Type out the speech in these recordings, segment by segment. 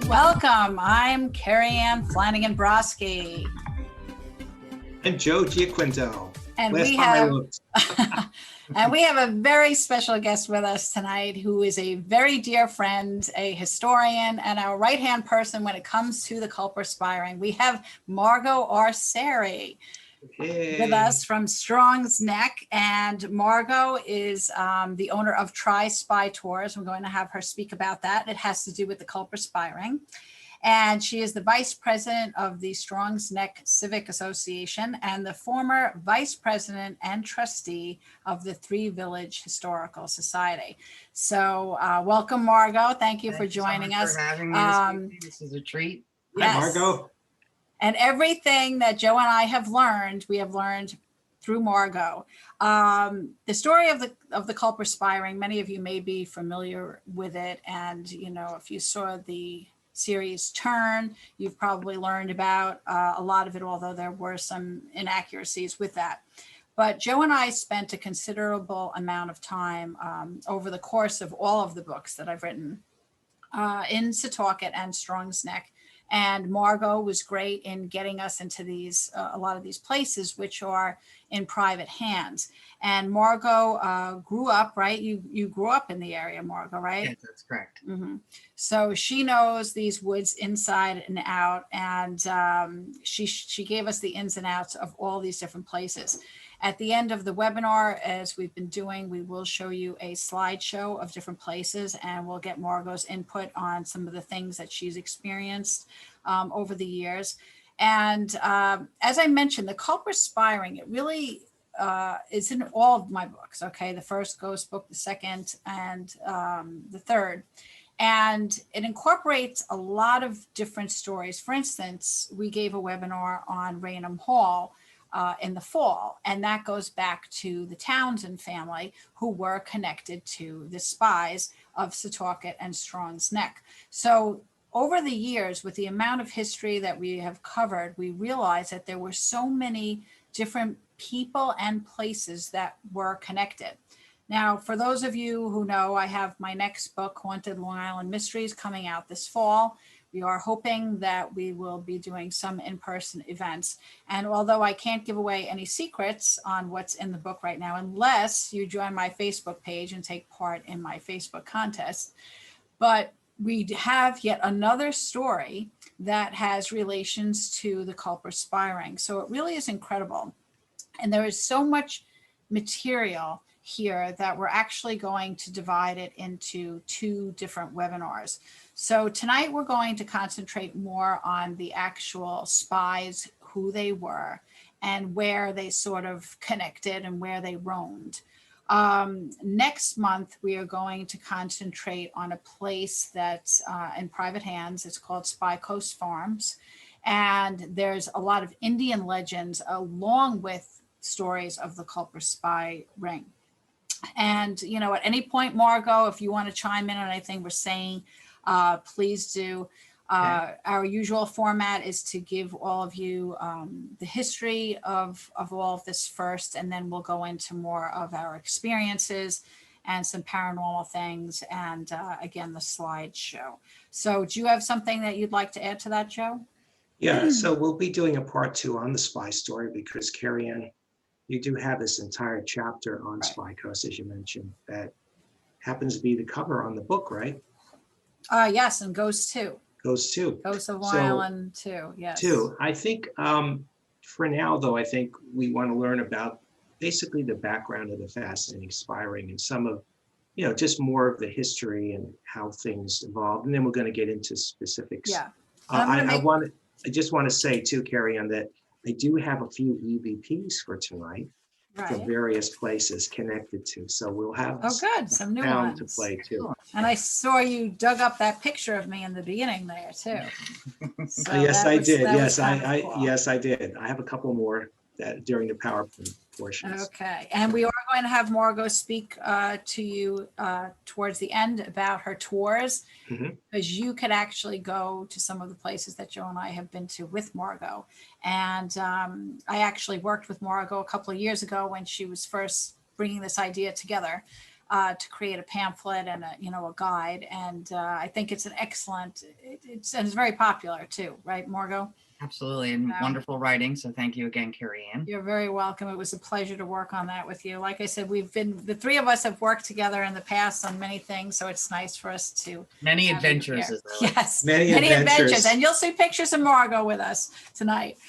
Welcome. I'm Kerriann Flanagan Brosky. I'm Joe Giaquinto. And Last we time I have looked. and we have a very special guest with us tonight who is a very dear friend, a historian, and our right-hand person when it comes to the Culper Spy Ring. We have Margo Arceri with us from Strong's Neck, and Margo is the owner of Try Spy Tours. We're going to have her speak about that. It has to do with the Culper Spy Ring. And she is the vice president of the Strong's Neck Civic Association and the former vice president and trustee of the Three Village Historical Society. So welcome, Margo. Thank you for joining us. For having me this is a treat. Yes. Hi, Margo. And everything that Joe and I have learned, we have learned through Margo. The story of the Culper Spy Ring, many of you may be familiar with it. And, you know, if you saw the series Turn, you've probably learned about a lot of it, although there were some inaccuracies with that. But Joe and I spent a considerable amount of time over the course of all of the books that I've written in Setauket and Strong's Neck. And Margo was great in getting us into these, a lot of these places, which are in private hands. And Margo grew up, right? You grew up in the area, Margo, right? Yes, that's correct. Mm-hmm. So she knows these woods inside and out. And she gave us the ins and outs of all these different places. At the end of the webinar, as we've been doing, we will show you a slideshow of different places, and we'll get Margo's input on some of the things that she's experienced over the years. And as I mentioned, the Culper Spy Ring, it really is in all of my books, okay? The first ghost book, the second, and the third. And it incorporates a lot of different stories. For instance, we gave a webinar on Raynham Hall in the fall, and that goes back to the Townsend family, who were connected to the spies of Setauket and Strong's Neck. So over the years, with the amount of history that we have covered, we realized that there were so many different people and places that were connected. Now, for those of you who know, I have my next book, Haunted Long Island Mysteries, coming out this fall. We are hoping that we will be doing some in-person events. And although I can't give away any secrets on what's in the book right now, unless you join my Facebook page and take part in my Facebook contest, but we have yet another story that has relations to the Culper Spy Ring. So it really is incredible. And there is so much material here that we're actually going to divide it into two different webinars. So tonight we're going to concentrate more on the actual spies, who they were, and where they sort of connected and where they roamed. Next month, we are going to concentrate on a place that's in private hands. It's called Spy Coast Farms. And there's a lot of Indian legends along with stories of the Culper Spy Ring. And, you know, at any point, Margo, if you want to chime in on anything we're saying, please do. Our usual format is to give all of you the history of all of this first, and then we'll go into more of our experiences and some paranormal things, and again, the slideshow. So do you have something that you'd like to add to that, Joe? Yeah, so we'll be doing a part 2 on the spy story because Kerriann, you do have this entire chapter on Spy Coast, as you mentioned, that happens to be the cover on the book, right? Yes, and Ghost 2. Ghost 2. Ghost of Long Island 2, yes. 2. I think for now, though, I think we want to learn about basically the background of the fascinating spy ring and some of, you know, just more of the history and how things evolved. And then we're going to get into specifics. Yeah. I just want to say too, Kerriann, that I do have a few EVPs for tonight from various places connected to. So we'll have some new ones to play too. And I saw you dug up that picture of me in the beginning there too. So yes, I did. Yes, yes, I did. I have a couple more that during the PowerPoint portions. Okay, and we are going to have Margo speak to you towards the end about her tours, because you could actually go to some of the places that Joe and I have been to with Margo. And I actually worked with Margo a couple of years ago when she was first bringing this idea together. to create a pamphlet and a guide. And I think it's an excellent, and it's very popular too, right, Margo? Absolutely, and wonderful writing. So thank you again, Kerriann. You're very welcome. It was a pleasure to work on that with you. Like I said, the three of us have worked together in the past on many things, so it's nice for us to Many have you adventures. here. As I like. Yes, Many adventures. and you'll see pictures of Margo with us tonight.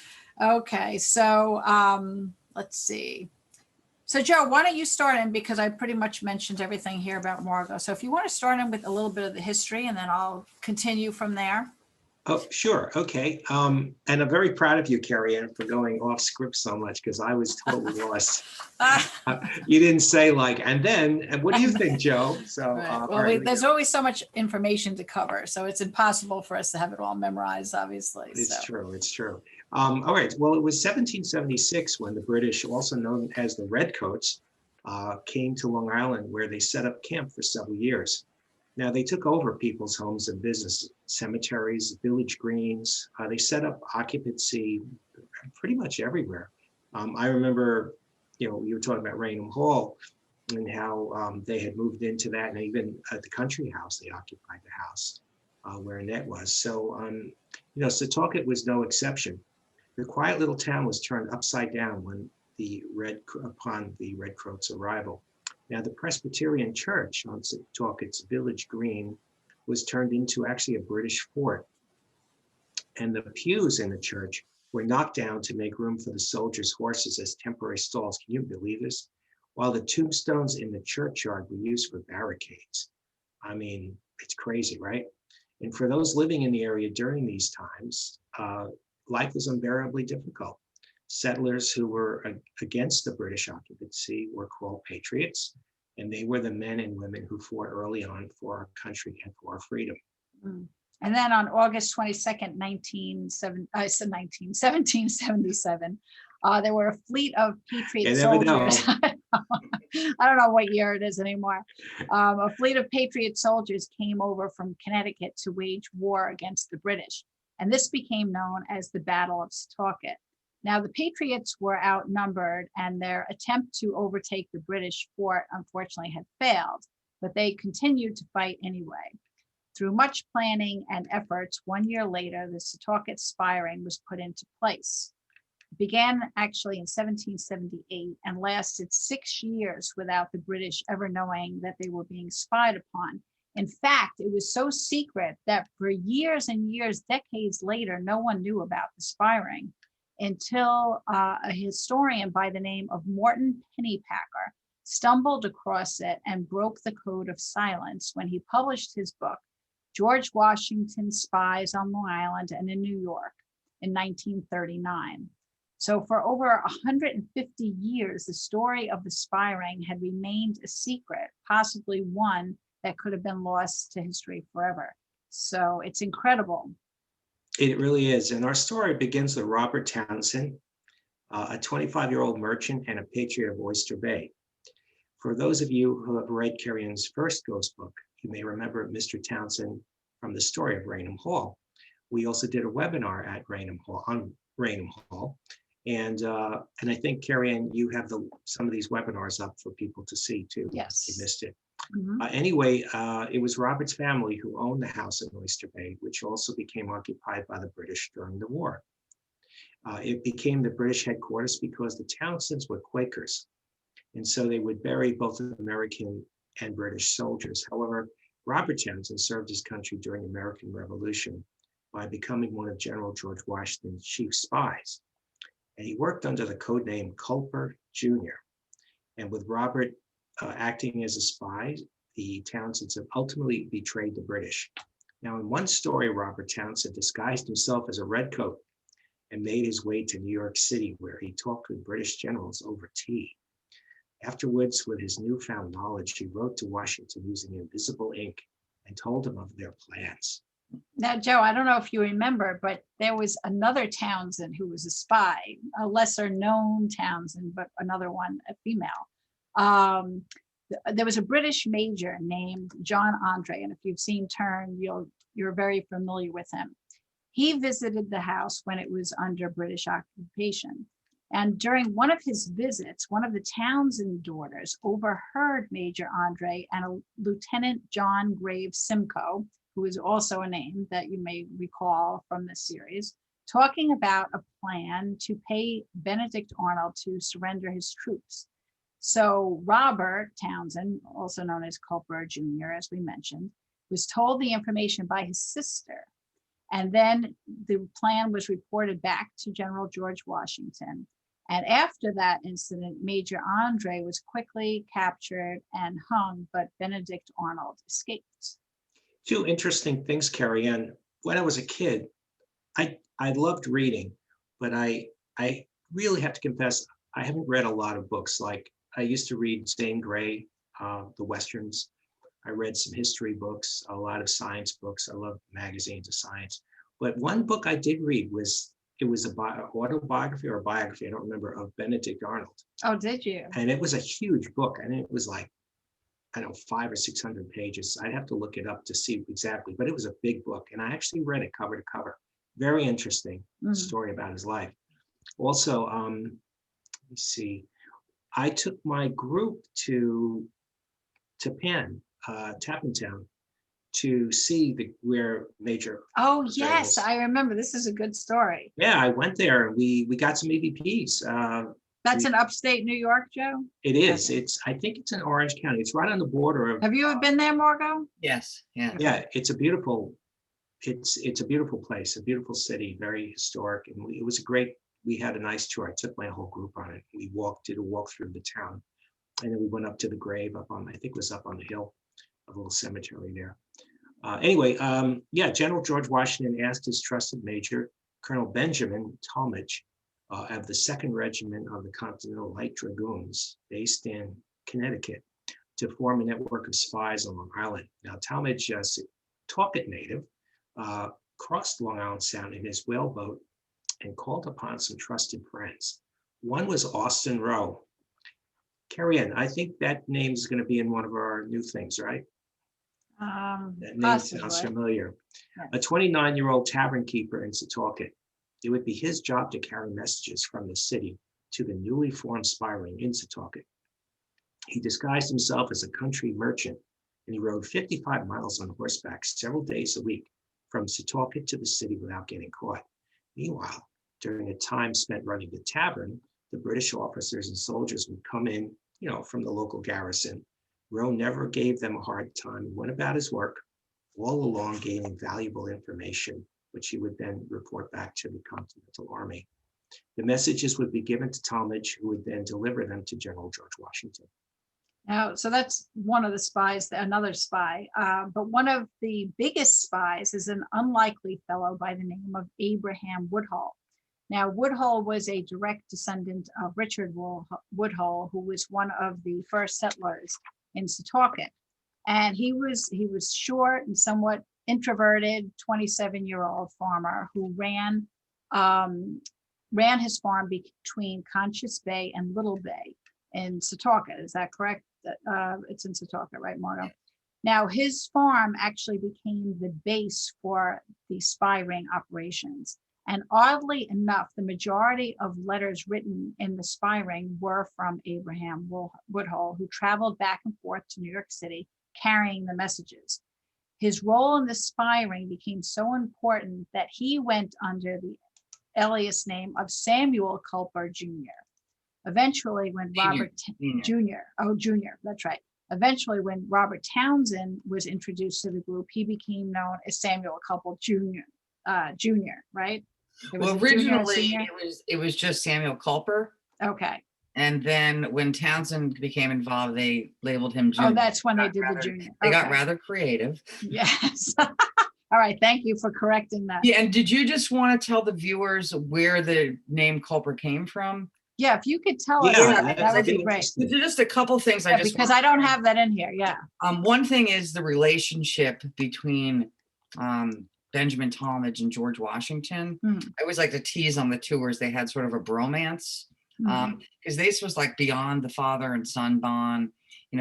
Okay, so let's see. So Joe, why don't you start in, because I pretty much mentioned everything here about Margo. So if you want to start in with a little bit of the history, and then I'll continue from there. Oh, sure. Okay. And I'm very proud of you, Kerriann, for going off script so much, because I was totally lost. You didn't say and what do you think, Joe? So, right. Well, there's always so much information to cover, so it's impossible for us to have it all memorized, obviously. It's true. It's true. All right. Well, it was 1776 when the British, also known as the Redcoats, came to Long Island, where they set up camp for several years. Now, they took over people's homes and businesses, cemeteries, village greens. They set up occupancy pretty much everywhere. I remember, you were talking about Raynham Hall and how they had moved into that, and even at the country house, they occupied the house where Annette was. So, Setauket was no exception. The quiet little town was turned upside down upon the Redcoats' arrival. Now, the Presbyterian Church on Setauket's village green was turned into actually a British fort. And the pews in the church were knocked down to make room for the soldiers' horses as temporary stalls. Can you believe this? While the tombstones in the churchyard were used for barricades. I mean, it's crazy, right? And for those living in the area during these times, life was unbearably difficult. Settlers who were against the British occupancy were called Patriots, and they were the men and women who fought early on for our country and for our freedom. And then on August 22nd, 1777, there were a fleet of Patriot soldiers. I don't know what year it is anymore. A fleet of Patriot soldiers came over from Connecticut to wage war against the British. And this became known as the Battle of Setauket. Now, the Patriots were outnumbered, and their attempt to overtake the British fort unfortunately had failed, but they continued to fight anyway. Through much planning and efforts, 1 year later, the Setauket Spy Ring was put into place. It began actually in 1778 and lasted 6 years without the British ever knowing that they were being spied upon. In fact, it was so secret that for years and years, decades later, no one knew about the spy ring until a historian by the name of Morton Pennypacker stumbled across it and broke the code of silence when he published his book, George Washington's Spies on Long Island and in New York, in 1939. So for over 150 years, the story of the spy ring had remained a secret, possibly one that could have been lost to history forever. So it's incredible. It really is. And our story begins with Robert Townsend, a 25-year-old merchant and a patriot of Oyster Bay. For those of you who have read Kerriann's first ghost book, you may remember Mr. Townsend from the story of Raynham Hall. We also did a webinar at Raynham Hall. And I think, Kerriann, you have some of these webinars up for people to see too. Yes. If you missed it. Mm-hmm. Anyway, it was Robert's family who owned the house in Oyster Bay, which also became occupied by the British during the war. It became the British headquarters because the Townsends were Quakers, and so they would bury both American and British soldiers. However, Robert Townsend served his country during the American Revolution by becoming one of General George Washington's chief spies. And he worked under the code name Culper Jr. And with Robert acting as a spy, the Townsends have ultimately betrayed the British. Now, in one story, Robert Townsend disguised himself as a redcoat and made his way to New York City, where he talked with British generals over tea. Afterwards, with his newfound knowledge, he wrote to Washington using invisible ink and told him of their plans. Now, Joe, I don't know if you remember, but there was another Townsend who was a spy, a lesser known Townsend, but another one, a female. There was a British major named John Andre, and if you've seen Turn, you're very familiar with him. He visited the house when it was under British occupation. And during one of his visits, one of the Townsend daughters overheard Major Andre and a Lieutenant John Graves Simcoe, who is also a name that you may recall from this series, talking about a plan to pay Benedict Arnold to surrender his troops. So Robert Townsend, also known as Culper Jr., as we mentioned, was told the information by his sister. And then the plan was reported back to General George Washington. And after that incident, Major Andre was quickly captured and hung, but Benedict Arnold escaped. Two interesting things, Kerriann. When I was a kid, I loved reading, but I really have to confess, I haven't read a lot of books. Like I used to read Zane Grey, the Westerns. I read some history books, a lot of science books. I love magazines of science. But one book I did read was, it was a autobiography or a biography, I don't remember, of Benedict Arnold. Oh, did you? And it was a huge book. And it was like, I don't know, 500 or 600 pages. I'd have to look it up to see exactly, but it was a big book. And I actually read it cover to cover. Very interesting story about his life. Also, let me see, I took my group to Tappan Town to see where Major. Oh, yes, I remember. This is a good story. Yeah, I went there and we got some EVPs. That's in upstate New York, Joe? It is. I think it's in Orange County. It's right on the border of. Have you ever been there, Margo? Yes. Yeah. Yeah, it's a beautiful place, a beautiful city, very historic. And it was we had a nice tour. I took my whole group on it. We did a walk through the town. And then we went up to the grave I think it was up on the hill, a little cemetery there. Anyway, General George Washington asked his trusted major, Colonel Benjamin Talmadge, of the 2nd Regiment of the Continental Light Dragoons, based in Connecticut, to form a network of spies on Long Island. Now, Talmadge, a Setauket native, crossed Long Island Sound in his whaleboat and called upon some trusted friends. One was Austin Rowe. Kerriann, I think that name is going to be in one of our new things, right? That name sounds familiar. Yeah. A 29-year-old tavern keeper in Setauket. It would be his job to carry messages from the city to the newly formed spy ring in Setauket. He disguised himself as a country merchant, and he rode 55 miles on horseback several days a week from Setauket to the city without getting caught. Meanwhile, during the time spent running the tavern, the British officers and soldiers would come in, from the local garrison. Rowe never gave them a hard time. He went about his work, all along gaining valuable information, which he would then report back to the Continental Army. The messages would be given to Talmadge, who would then deliver them to General George Washington. Now, so that's one of the spies, another spy. But one of the biggest spies is an unlikely fellow by the name of Abraham Woodhall. Now, Woodhall was a direct descendant of Richard Woodhall, who was one of the first settlers in Setauket. And he was short and somewhat introverted 27-year-old farmer who ran his farm between Conscious Bay and Little Bay in Setauket. Is that correct? It's in Setauket, right, Margo? Now, his farm actually became the base for the spy ring operations. And oddly enough, the majority of letters written in the spy ring were from Abraham Woodhall, who traveled back and forth to New York City carrying the messages. His role in the spy ring became so important that he went under the alias name of Samuel Culper Jr. Eventually, when Junior, that's right. Eventually, when Robert Townsend was introduced to the group, he became known as Samuel Culper Jr., right? Well, originally it was just Samuel Culper. Okay. And then when Townsend became involved, they labeled him Junior. Oh, that's when they did the Junior. They got rather creative. Yes. All right. Thank you for correcting that. Yeah. And did you just want to tell the viewers where the name Culper came from? Yeah, if you could tell us that would be great. Just a couple things. Because I don't have that in here. Yeah. One thing is the relationship between Benjamin Talmadge and George Washington. I always like to tease on the tours. They had sort of a bromance because this was like beyond the father and son bond,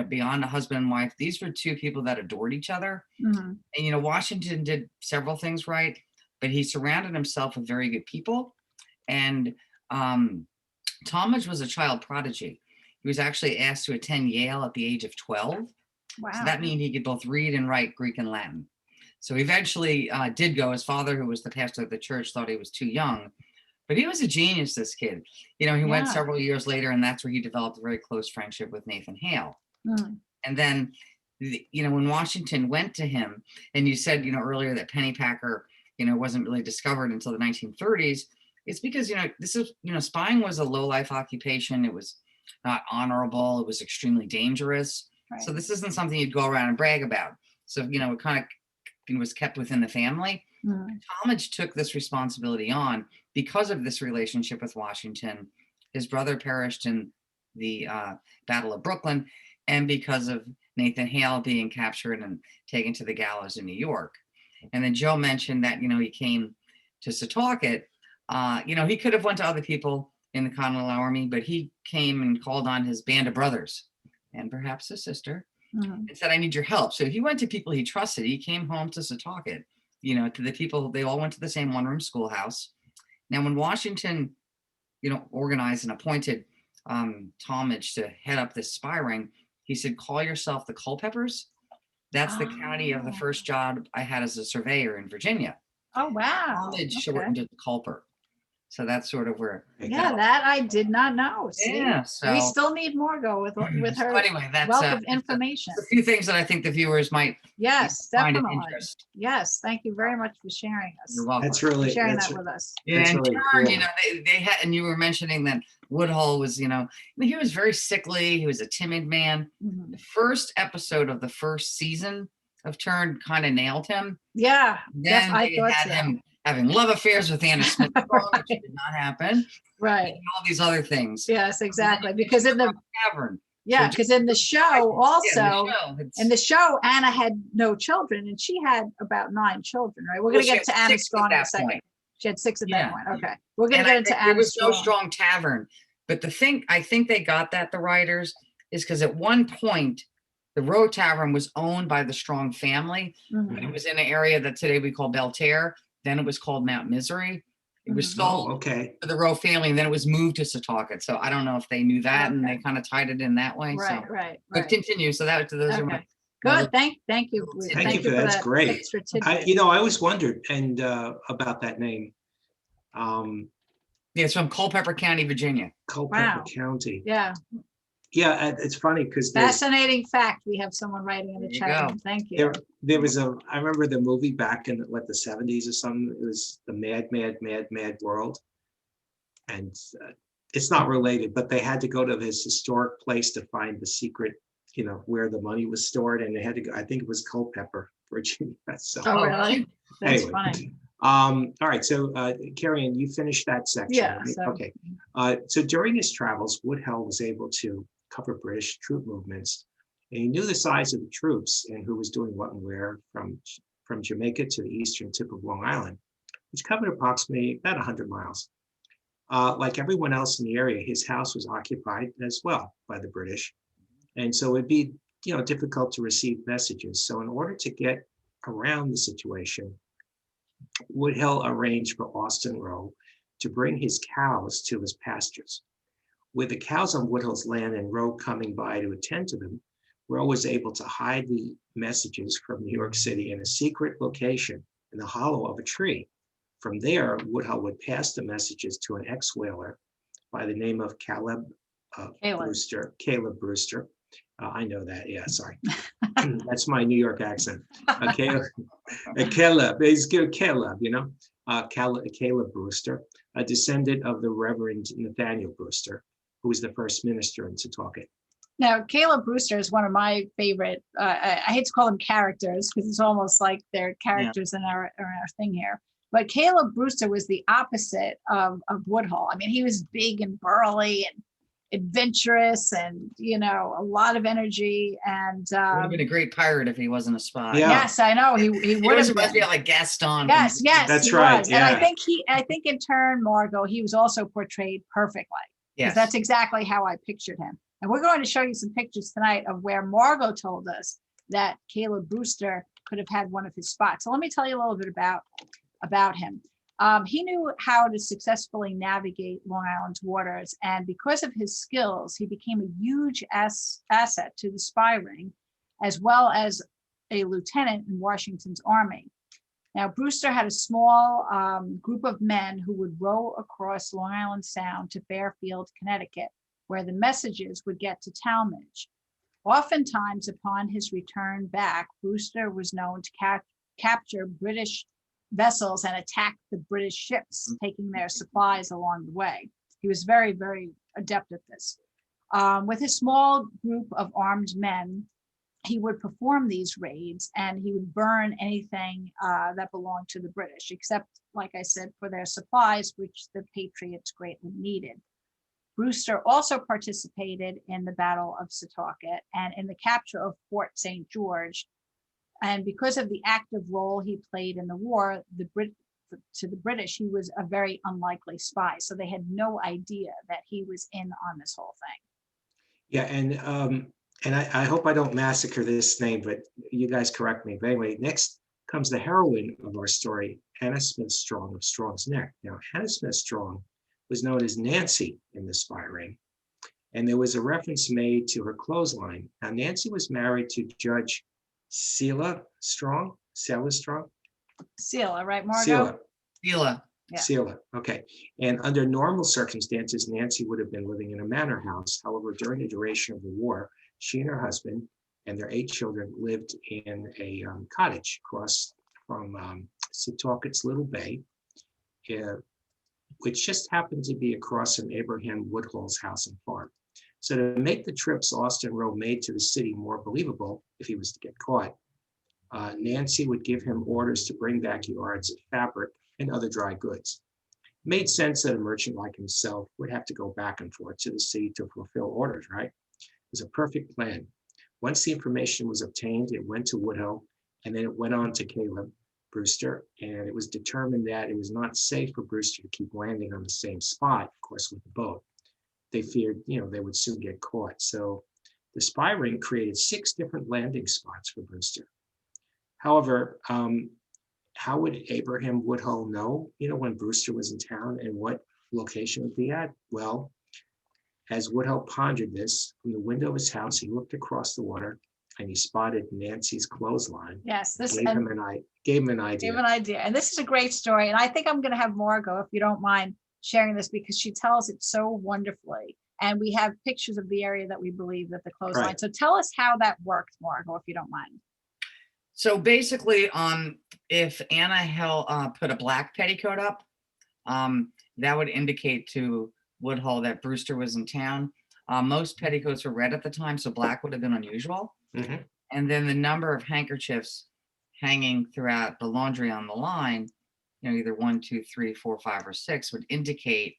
beyond a husband and wife. These were two people that adored each other. And, Washington did several things right, but he surrounded himself with very good people. And Talmadge was a child prodigy. He was actually asked to attend Yale at the age of 12. Wow. So that means he could both read and write Greek and Latin. So he eventually did go. His father, who was the pastor of the church, thought he was too young. But he was a genius, this kid. He went Yeah. several years later, and that's where he developed a very close friendship with Nathan Hale. Mm. And then, when Washington went to him, and you said, earlier that Pennypacker, wasn't really discovered until the 1930s, it's because, this is, spying was a low-life occupation. It was not honorable. It was extremely dangerous. Right. So this isn't something you'd go around and brag about. So, it kind of was kept within the family. Mm. Talmadge took this responsibility on because of this relationship with Washington. His brother perished in the Battle of Brooklyn, and because of Nathan Hale being captured and taken to the gallows in New York. And then Joe mentioned that, he came to Setauket. He could have went to other people in the Continental Army, but he came and called on his band of brothers and perhaps his sister and said, I need your help. So he went to people he trusted. He came home to Setauket, to the people, they all went to the same one-room schoolhouse. Now, when Washington, organized and appointed Talmadge to head up this spy ring, he said, call yourself the Culpeppers. That's the county of the first job I had as a surveyor in Virginia. Oh, wow. Talmadge shortened it to Culper. So that's sort of where. Yeah, that I did not know. See? Yeah. So we still need Margo with her so anyway, that's wealth of information. a few things that I think the viewers might find of definitely. interest. Yes, thank you very much for sharing us. You're welcome. That's really Sharing that's, that with us. Yeah, that's and really Kerriann, cool. they had, and you were mentioning that Woodhall was, he was very sickly. He was a timid man. Mhm. The first episode of the first season of Turn kind of nailed him. Yeah, Then I they thought had so. him having love affairs with Anna Smith, Right. which did not happen. Right. And all these other things. Yes, exactly. Because in the Tavern. yeah, because in the show also, it's- in the show, Anna had no children, and she had about 9 children. Right. We're Well, going to she get had to Anna 6 at Strong in a that second. point. She had 6 at Yeah. that point. Okay, we're going And to get I into think Anna there was no Strong. strong tavern. But the thing, I think they got that, the writers, is because at one point, the Row Tavern was owned by the Strong family. Mhm. But it was in an area that today we call Belterre. Then it was called Mount Misery. It was Mhm. sold Oh, okay. to the Row family, and then it was moved to Setauket. So I don't know if they knew that, and Okay. they kind of tied it in that way. Right, So, right, but right. continue. So those are my Okay. Good. Thank you. Thank Thank you for that. That's that great. extra I tidbit. always wondered and about that name. Yeah, it's from Culpeper County, Virginia. Culpeper Wow. County. Yeah, Yeah, it's funny because fascinating fact. We have someone writing in the There you chat go. room. Thank you. there was I remember the movie back in the 70s or something. It was the Mad World. And it's not related, but they had to go to this historic place to find the secret, where the money was stored. And they had to go, I think it was Culpeper, Virginia. So Oh, really? That's anyway. funny. All right. So Kerriann, you finished that section. Yeah, Right? so- Okay. So during his travels, Woodhall was able to cover British troop movements. And he knew the size of the troops and who was doing what and where from Jamaica to the eastern tip of Long Island, which covered approximately about 100 miles. Like everyone else in the area, his house was occupied as well by the British. And so it'd be, difficult to receive messages. So in order to get around the situation, Woodhall arranged for Austin Rowe to bring his cows to his pastures. With the cows on Woodhall's land and Rowe coming by to attend to them, Rowe was able to hide the messages from New York City in a secret location in the hollow of a tree. From there, Woodhall would pass the messages to an ex-whaler by the name of Caleb Brewster. I know that. Yeah, sorry. That's my New York accent. Caleb. He's good. Caleb, Caleb Brewster, a descendant of the Reverend Nathaniel Brewster, who was the first minister in Setauket. Now, Caleb Brewster is one of my favorite. I hate to call them characters because it's almost like they're characters in our thing here. But Caleb Brewster was the opposite of Woodhall. I mean, he was big and burly and adventurous and, a lot of energy. And Would have been a great pirate if he wasn't a spy. Yeah. yes, I know he He would was have supposed to be been. like Gaston. Yes, That's he right, was. And I yeah. think in turn, Margo, he was also portrayed perfectly. Because Yes. that's exactly how I pictured him. And we're going to show you some pictures tonight of where Margo told us that Caleb Brewster could have had one of his spots. So let me tell you a little bit about him. He knew how to successfully navigate Long Island's waters, and because of his skills, he became a huge asset to the spy ring, as well as a lieutenant in Washington's army. Now, Brewster had a small group of men who would row across Long Island Sound to Fairfield, Connecticut, where the messages would get to Talmadge. Oftentimes, upon his return back, Brewster was known to capture British vessels and attack the British ships, taking their supplies along the way. He was very, very adept at this. With his small group of armed men, he would perform these raids and he would burn anything that belonged to the British, except, like I said, for their supplies, which the Patriots greatly needed. Brewster also participated in the Battle of Setauket and in the capture of Fort St. George. And because of the active role he played in the war, to the British, he was a very unlikely spy. So they had no idea that he was in on this whole thing. Yeah, and I hope I don't massacre this name, but you guys correct me. But anyway, next comes the heroine of our story, Hannah Smith Strong of Strong's Neck. Now, Hannah Smith Strong was known as Nancy in the spy ring, and there was a reference made to her clothesline. Now, Nancy was married to Judge Selah Strong, Right, Margo? Sheila. Yeah. Selah, okay. And under normal circumstances, Nancy would have been living in a manor house. However, during the duration of the war, she and her husband and their 8 children lived in a cottage across from Setauket's Little Bay, which just happened to be across from Abraham Woodhall's house and farm. So to make the trips Austin Roe made to the city more believable, if he was to get caught, Nancy would give him orders to bring back yards of fabric and other dry goods. It made sense that a merchant like himself would have to go back and forth to the city to fulfill orders, right? It was a perfect plan. Once the information was obtained, it went to Woodhall, and then it went on to Caleb Brewster, and it was determined that it was not safe for Brewster to keep landing on the same spot, of course, with the boat. They feared, they would soon get caught. So the spy ring created 6 different landing spots for Brewster. However, how would Abraham Woodhall know, when Brewster was in town and what location would be at? Well, as Woodhall pondered this, from the window of his house, he looked across the water and he spotted Nancy's clothesline. Yes, gave him an idea. Gave an idea. And this is a great story. And I think I'm going to have Margo, if you don't mind, sharing this, because she tells it so wonderfully. And we have pictures of the area that we believe that the clothesline. Right. So tell us how that worked, Margo, if you don't mind. So basically, if Anna put a black petticoat up, that would indicate to Woodhall that Brewster was in town. Most petticoats were red at the time, so black would have been unusual. Mm-hmm. And then the number of handkerchiefs hanging throughout the laundry on the line, either 1, 2, 3, 4, 5, or 6, would indicate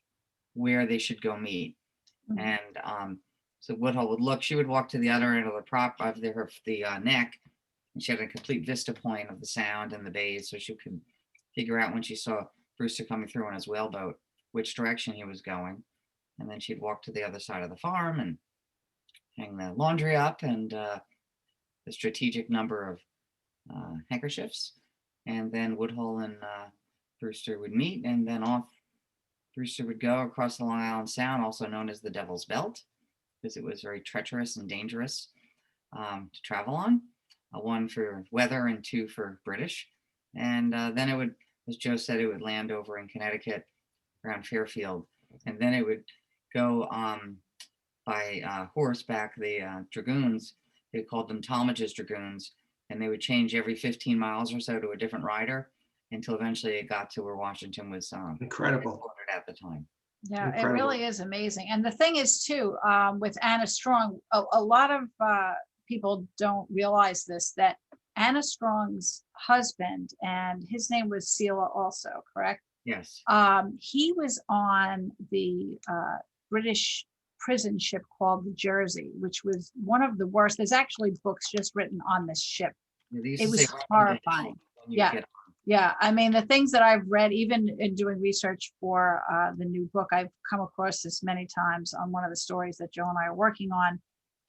where they should go meet. Mhm. And so Woodhall would look. She would walk to the other end of the prop of the neck, and she had a complete vista point of the sound and the bays, so she could figure out when she saw Brewster coming through on his whaleboat which direction he was going. And then she'd walk to the other side of the farm and hang the laundry up and the strategic number of handkerchiefs. And then Woodhall and Brewster would meet, and then off Brewster would go across the Long Island Sound, also known as the Devil's Belt, because it was very treacherous and dangerous to travel on. 1 for weather and 2 for British. And then it would, as Joe said, it would land over in Connecticut around Fairfield. And then it would go by horseback. The Dragoons, they called them Talmadge's Dragoons, and they would change every 15 miles or so to a different rider until eventually it got to where Washington was Incredible at the time. Yeah, Incredible. It really is amazing. And the thing is too, with Anna Strong, a lot of people don't realize this, that Anna Strong's husband, and his name was Selah also, correct? Yes. He was on the British prison ship called the Jersey, which was one of the worst. There's actually books just written on this ship. Yeah, it was horrifying. Yeah. I mean, the things that I've read, even in doing research for the new book, I've come across this many times on one of the stories that Joe and I are working on.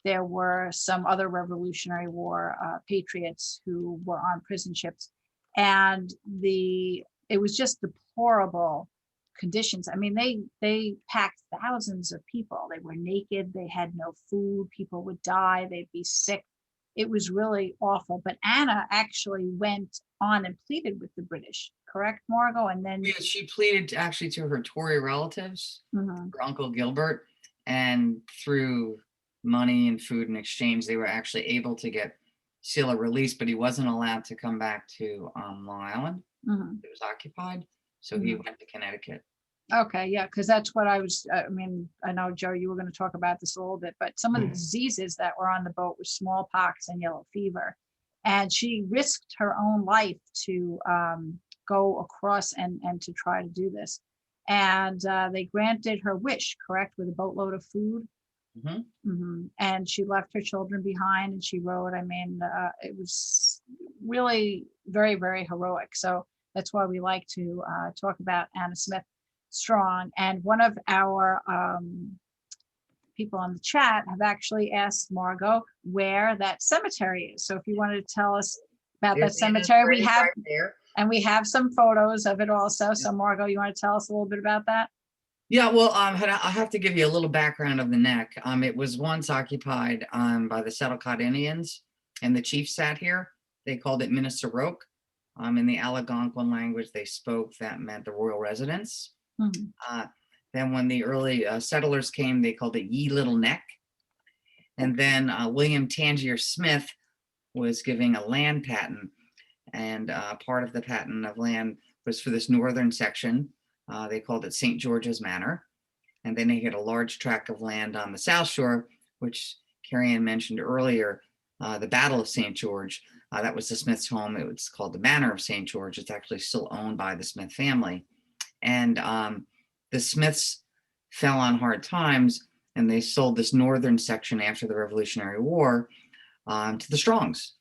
There were some other Revolutionary War patriots who were on prison ships, and it was just horrible conditions. I mean, they packed thousands of people. They were naked. They had no food. People would die. They'd be sick. It was really awful. But Anna actually went on and pleaded with the British, correct, Margo? And then Yeah, she pleaded actually to her Tory relatives, Mhm. her Uncle Gilbert, and through money and food in exchange, they were actually able to get Sila released, but he wasn't allowed to come back to Long Island. Mhm. It was occupied, so he Mhm. went to Connecticut. Okay, yeah, because that's what I mean, I know, Joe, you were going to talk about this a little bit, but some of the Mhm. diseases that were on the boat were smallpox and yellow fever. And she risked her own life to go across and to try to do this. And they granted her wish, correct, with a boatload of food. Mhm. And she left her children behind and she wrote, I mean, it was really very, very heroic. So that's why we like to talk about Anna Smith Strong. And one of our people on the chat have actually asked Margo where that cemetery is. So if you wanted to tell us about that There's Anna's cemetery, we grave have, right there. and we have some photos of it also. So Margo, you want to tell us a little bit about that? Yeah, well, I have to give you a little background of the neck. It was once occupied by the Setauket Indians, and the chief sat here. They called it Minnesota. In the Algonquin language they spoke, that meant the royal residence. Mhm. Then when the early settlers came, they called it Ye Little Neck. And then William Tangier Smith was giving a land patent, and part of the patent of land was for this northern section. They called it St. George's Manor. And then they had a large tract of land on the South Shore, which Kerriann mentioned earlier, the Battle of St. George. That was the Smiths' home. It was called the Manor of St. George. It's actually still owned by the Smith family. And the Smiths fell on hard times, and they sold this northern section after the Revolutionary War to the Strongs.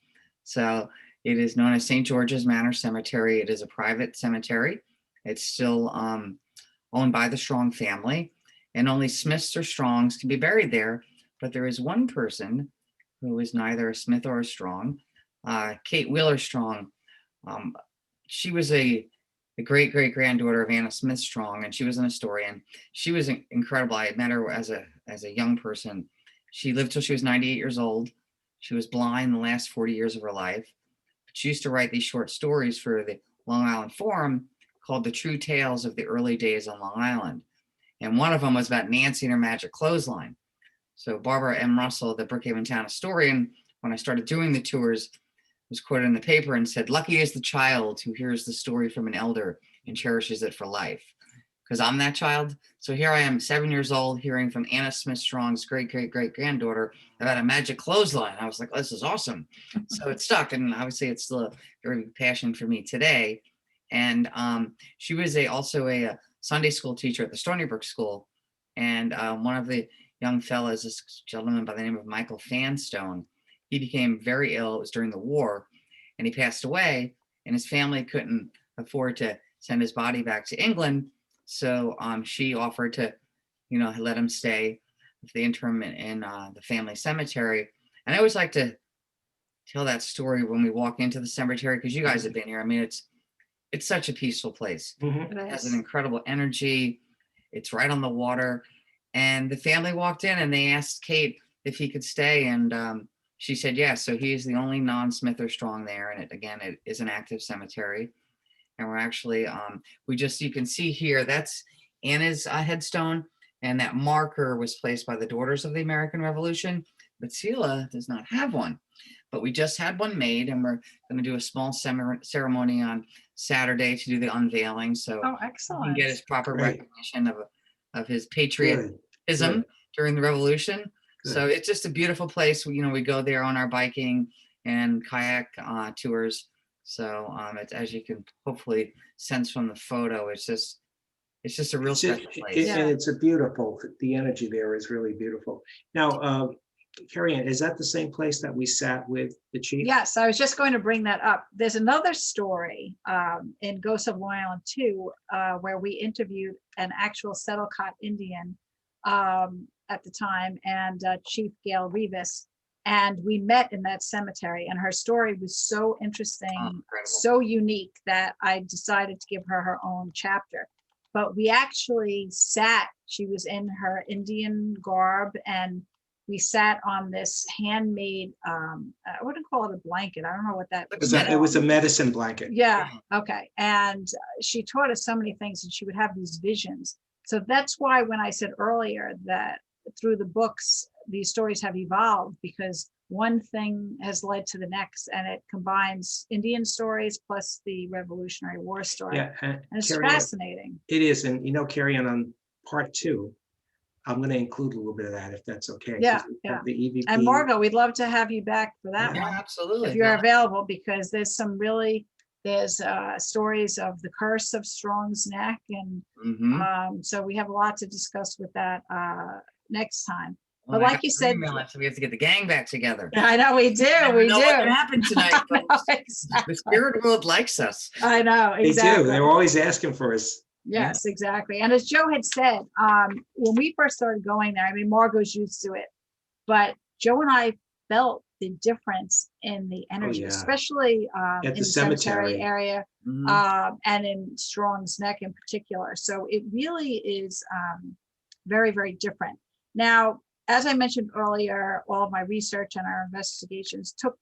So it is known as St. George's Manor Cemetery. It is a private cemetery. It's still owned by the Strong family, and only Smiths or Strongs can be buried there. But there is one person who is neither a Smith or a Strong, Kate Wheelerstrong. She was a great great granddaughter of Anna Smith Strong, and she was an historian. She was incredible. I met her as a young person. She lived till she was 98 years old. She was blind the last 40 years of her life. She used to write these short stories for the Long Island Forum called The True Tales of the Early Days on Long Island. And one of them was about Nancy and her magic clothesline. So Barbara M. Russell, the Brookhaven town historian, when I started doing the tours, was quoted in the paper and said, "Lucky is the child who hears the story from an elder and cherishes it for life." Because I'm that child. So here I am, 7 years old, hearing from Anna Smith Strong's great great great granddaughter about a magic clothesline. I was like, oh, this is awesome. So it stuck, and obviously it's still a very big passion for me today. And she was also a Sunday school teacher at the Stony Brook School, and one of the young fellas, this gentleman by the name of Michael Fanstone, he became very ill. It was during the war, and he passed away, and his family couldn't afford to send his body back to England. So she offered to, let him stay for the interim in the family cemetery. And I always like to tell that story when we walk into the cemetery, because you guys have been here. I mean, it's such a peaceful place. Mhm. It has an incredible energy. It's right on the water. And the family walked in and they asked Kate if he could stay. And she said yes. So he's the only non-Smith or Strong there. And it is an active cemetery. And we're actually, you can see here, that's Anna's headstone. And that marker was placed by the Daughters of the American Revolution. But Sila does not have one. But we just had one made, and we're going to do a small ceremony on Saturday to do the unveiling. So Oh, he can excellent. get his proper Great. recognition of his patriotism Good. during the Revolution. Good. So it's just a beautiful place. We go there on our biking and kayak tours. So it's, as you can hopefully sense from the photo, it's just a real special place. And it's the energy there is really beautiful. Now, Kerriann, is that the same place that we sat with the chief? Yes, I was just going to bring that up. There's another story in Ghosts of Long Island 2 where we interviewed an actual Setauket Indian at the time, and Chief Gail Rivas. And we met in that cemetery, and her story was so interesting, Incredible. so unique, that I decided to give her her own chapter. But we actually sat, she was in her Indian garb, and we sat on this handmade, I wouldn't call it a blanket. I don't know what that It was a medicine blanket. Yeah. Okay. And she taught us so many things, and she would have these visions. So that's why when I said earlier that through the books, these stories have evolved, because one thing has led to the next, and it combines Indian stories plus the Revolutionary War story. Yeah, And it's Kerriann, fascinating. it is. And Kerriann, on part 2, I'm going to include a little bit of that, if that's okay. Yeah, We have the EVP. And Margo, we'd love to have you back for that Yeah, one, absolutely. if you're available, because there's stories of the curse of Strong's Neck, and Mhm. so we have a lot to discuss with that next time. Well, But I like got you your said, email, so we have to get the gang back together. I know we do. Never We know do. what can happen tonight, I know, folks. exactly. The spirit world likes us. I know, They exactly. do. They're always asking for us. Yes, exactly. And as Joe had said, when we first started going there, I mean, Margo's used to it, but Joe and I felt the difference in the energy, yeah. especially At in the the cemetery cemetery. area, Mhm. and in Strong's Neck in particular. So it really is very, very different. Now, as I mentioned earlier, all of my research and our investigations took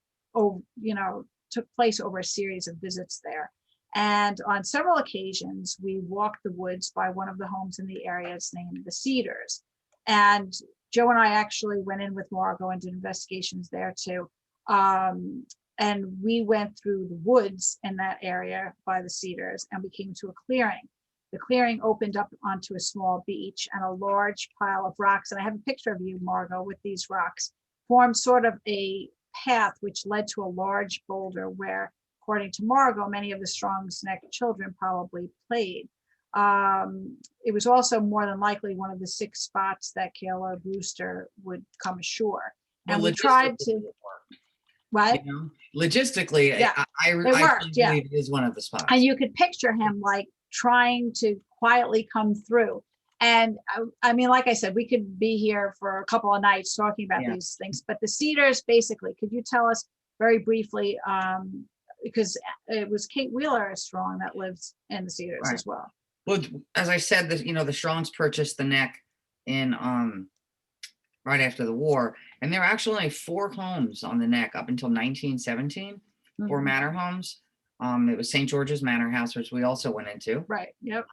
place over a series of visits there. And on several occasions, we walked the woods by one of the homes in the area. It's named the Cedars. And Joe and I actually went in with Margo and did investigations there too. And we went through the woods in that area by the Cedars, and we came to a clearing. The clearing opened up onto a small beach, and a large pile of rocks, and I have a picture of you, Margo, with these rocks, formed sort of a path which led to a large boulder where, according to Margo, many of the Strong's Neck children probably played. It was also more than likely one of the 6 spots that Kayla Brewster would come ashore. And Well, we tried to, what? Logistically, Yeah, I worked, yeah. believe it is one of the spots. And you could picture him like trying to quietly come through. And I mean, like I said, we could be here for a couple of nights talking about these things, but the Cedars, basically, could you tell us very briefly, because it was Kate Wheelerstrong that lives in the Cedars as well. Well, as I said, the Strongs purchased the neck in right after the war, and there were actually only 4 homes on the neck up until 1917, 4 manor homes. It was St. George's Manor House, which we also went into. Right. Yep.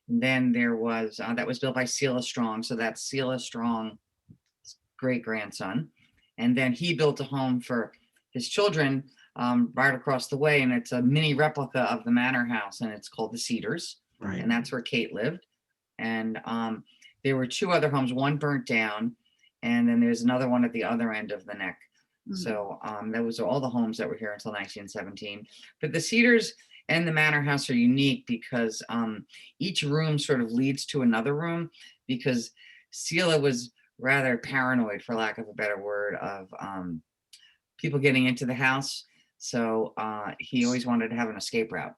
And then there was that was built by Wheelerstrong, so that's Wheelerstrong's great grandson, and then he built a home for his children right across the way, and it's a mini replica of the manor house, and it's called the Cedars. Right. And that's where Kate lived. And there were 2 other homes, one burnt down, and then there's another one at the other end of the neck. So those are all the homes that were here until 1917. But the Cedars and the manor house are unique because each room sort of leads to another room, because Sheila was rather paranoid, for lack of a better word, of people getting into the house. So he always wanted to have an escape route.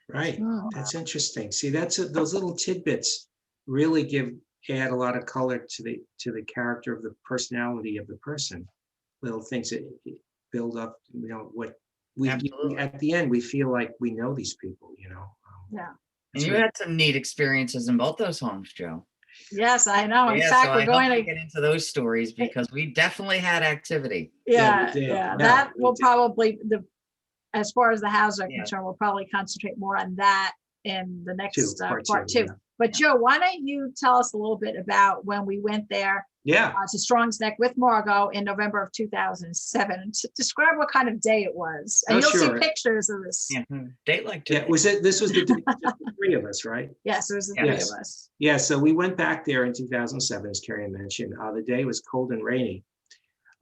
Right. That's interesting. See, those little tidbits really add a lot of color to the character of the personality of the person. Little things that build up, what we at the end, we feel like we know these people, Yeah. And you had some neat experiences in both those homes, Joe. Yes, I know. In Yeah, fact, so we're I going hope to we get into those stories, because we definitely had activity. Yeah, we did. No, that we will did. probably, as far as the houses are concerned, we'll probably concentrate more on that in the next part 2. Yeah. But Joe, why don't you tell us a little bit about when we went there to Strong's Neck with Margo in November of 2007, and describe what kind of day it was. And you'll see pictures of this. Yeah, date like today. Yeah, this was the 3 of us, right? Yes, it was the 3 of us. Yeah, so we went back there in 2007, as Kerriann mentioned. The day was cold and rainy.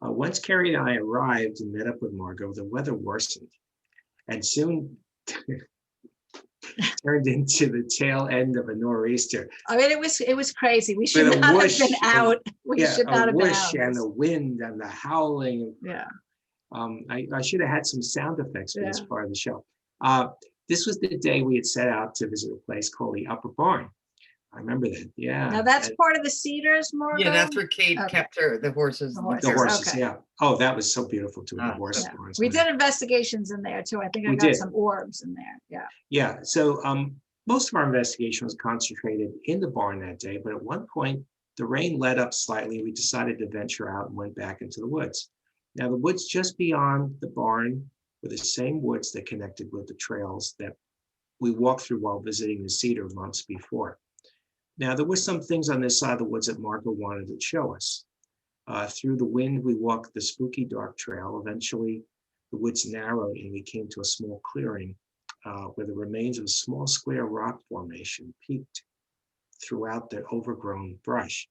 Once Kerriann and I arrived and met up with Margo, the weather worsened and soon turned into the tail end of a nor'easter. I mean, it was crazy. We should not have been out. We should not have been out. And the wind and the howling. Yeah. I should have had some sound effects for this part of the show. This was the day we had set out to visit a place called the Upper Barn. I remember that. Yeah. Now that's And part of the Cedars, Margo? Yeah, that's where Kate Okay. kept the horses. The the horses, okay. yeah. Oh, that was so beautiful too. The Oh, horse Yeah. barns. We did investigations in there too. I think I We got did. some orbs in there. Yeah. Yeah. So most of our investigation was concentrated in the barn that day, but at one point the rain let up slightly. We decided to venture out and went back into the woods. Now the woods just beyond the barn were the same woods that connected with the trails that we walked through while visiting the cedar months before. Now there were some things on this side of the woods that Margo wanted to show us. Through the wind, we walked the spooky dark trail. Eventually, the woods narrowed and we came to a small clearing where the remains of a small square rock formation peeked throughout the overgrown brush.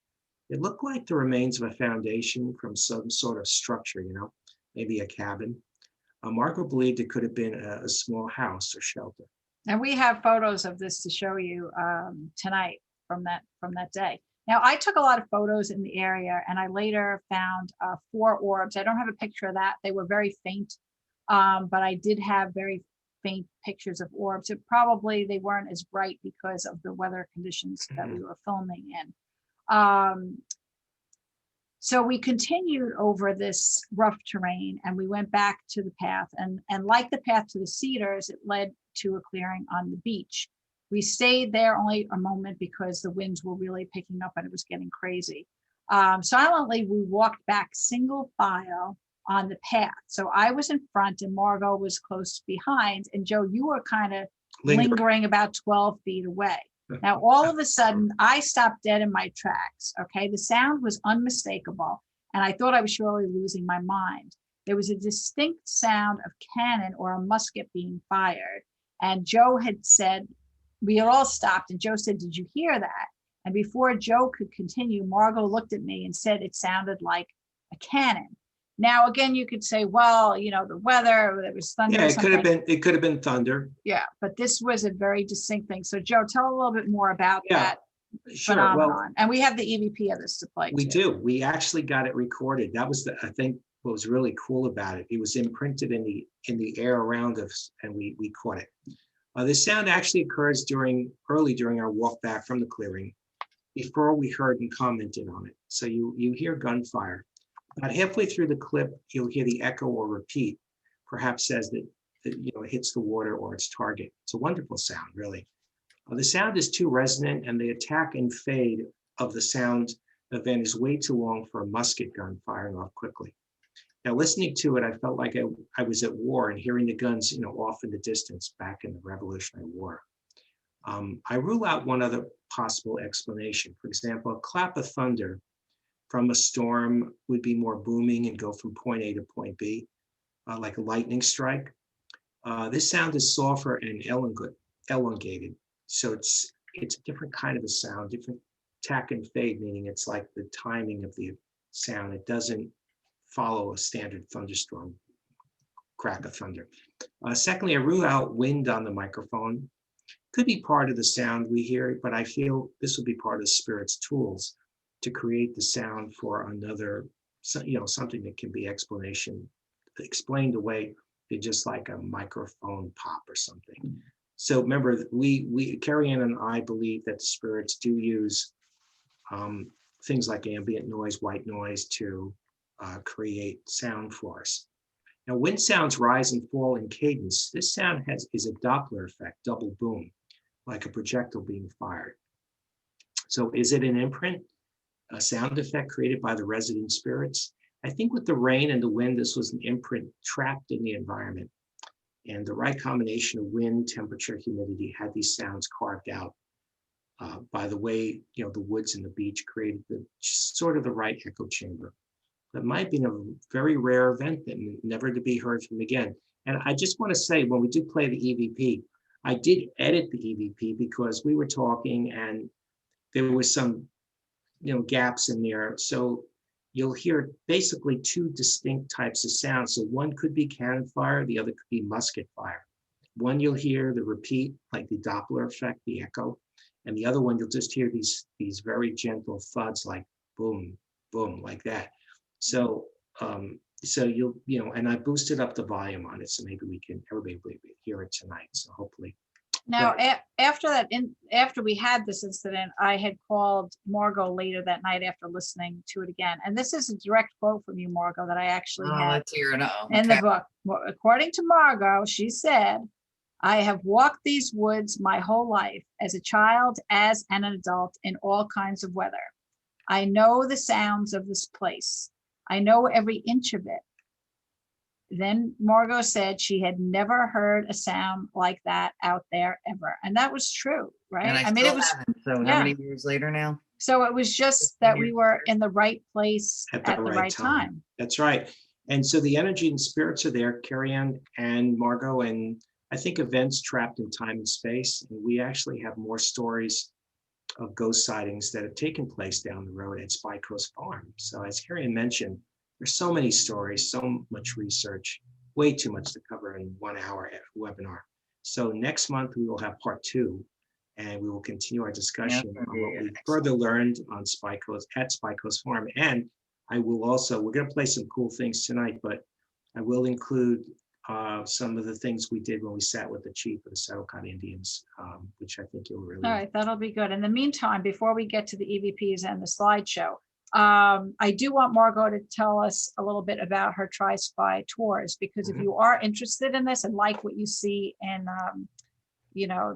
It looked like the remains of a foundation from some sort of structure, maybe a cabin. Margo believed it could have been a small house or shelter. And we have photos of this to show you tonight from that day. Now, I took a lot of photos in the area and I later found 4 orbs. I don't have a picture of that. They were very faint, but I did have very faint pictures of orbs. They weren't as bright because of the weather conditions that we were filming in. So we continued over this rough terrain and we went back to the path, and like the path to the Cedars, it led to a clearing on the beach. We stayed there only a moment because the winds were really picking up and it was getting crazy. Silently, we walked back single file on the path. So I was in front and Margo was close behind. And Joe, you were kind of lingering about 12 feet away. Now, all of a sudden, I stopped dead in my tracks. Okay. The sound was unmistakable. And I thought I was surely losing my mind. There was a distinct sound of cannon or a musket being fired. And Joe had said, we had all stopped. And Joe said, did you hear that? And before Joe could continue, Margo looked at me and said it sounded like a cannon. Now, again, you could say, well, the weather, there was thunder. Yeah, it could have been thunder. Yeah, but this was a very distinct thing. So Joe, tell a little bit more about that phenomenon. Well, and we have the EVP of this to play. We do. We actually got it recorded. That was I think what was really cool about it. It was imprinted in the air around us and we caught it. This sound actually occurs early during our walk back from the clearing before we heard and commented on it. So you hear gunfire. About halfway through the clip, you'll hear the echo or repeat, perhaps says that it hits the water or its target. It's a wonderful sound, really. The sound is too resonant and the attack and fade of the sound event is way too long for a musket gun firing off quickly. Now, listening to it, I felt like I was at war and hearing the guns, off in the distance back in the Revolutionary War. I rule out one other possible explanation. For example, a clap of thunder from a storm would be more booming and go from point A to point B, like a lightning strike. This sound is softer and elongated. So it's a different kind of a sound, different tack and fade, meaning it's like the timing of the sound. It doesn't follow a standard thunderstorm crack of thunder. Secondly, I rule out wind on the microphone. Could be part of the sound we hear, but I feel this will be part of Spirit's tools to create the sound for another, something that can be explained away than just like a microphone pop or something. So remember, Kerriann and I believe that the spirits do use things like ambient noise, white noise to create sound for us. Now, wind sounds rise and fall in cadence. This sound is a Doppler effect, double boom, like a projectile being fired. So is it an imprint, a sound effect created by the resident spirits? I think with the rain and the wind, this was an imprint trapped in the environment. And the right combination of wind, temperature, humidity had these sounds carved out by the way, the woods and the beach created sort of the right echo chamber. That might be a very rare event that never to be heard from again. And I just want to say, when we do play the EVP, I did edit the EVP because we were talking and there was some, gaps in there. So you'll hear basically 2 distinct types of sounds. So one could be cannon fire, the other could be musket fire. One you'll hear the repeat, like the Doppler effect, the echo, and the other one you'll just hear these very gentle thuds, like boom, boom, like that. So you'll, and I boosted up the volume on it, so maybe everybody will hear it tonight. So hopefully Now, after we had this incident, I had called Margo later that night after listening to it again. And this is a direct quote from you, Margo, that I actually Oh, had let's hear it. Uh-oh. in the Okay. book. Well, according to Margo, she said, I have walked these woods my whole life, as a child, as an adult, in all kinds of weather. I know the sounds of this place. I know every inch of it. Then Margo said she had never heard a sound like that out there ever. And that was true, right? And I mean, it still was, haven't. So how yeah. many years later now? So it was just that we were in the right place At at the the right right time. time. That's right. And so the energy and spirits are there, Kerriann and Margo, and I think events trapped in time and space. And we actually have more stories of ghost sightings that have taken place down the road at Spy Coast Farm. So as Kerriann mentioned, there's so many stories, so much research, way too much to cover in 1 hour webinar. So next month we will have part 2, and we will continue our discussion Yeah, on what we excellent. further learned on Spy Coast Farm. And I will also, we're going to play some cool things tonight, but I will include some of the things we did when we sat with the chief of the Setauket Indians, which I think you'll really. All right, that'll be good. In the meantime, before we get to the EVPs and the slideshow, I do want Margo to tell us a little bit about her Tri-Spy tours, because if you are interested in this and like what you see in,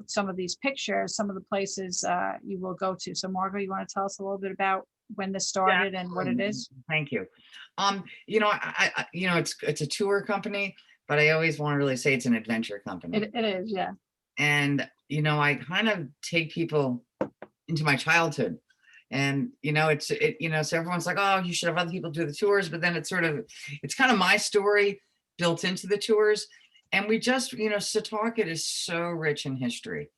some of these pictures, some of the places you will go to. So Margo, you want to tell us a little bit about when this started and what it is? Thank you. It's a tour company, but I always want to really say it's an adventure company. It is, yeah. And, I kind of take people into my childhood. And, so everyone's like, oh, you should have other people do the tours. But then it's kind of my story built into the tours. And we just, Setauket is so rich in history.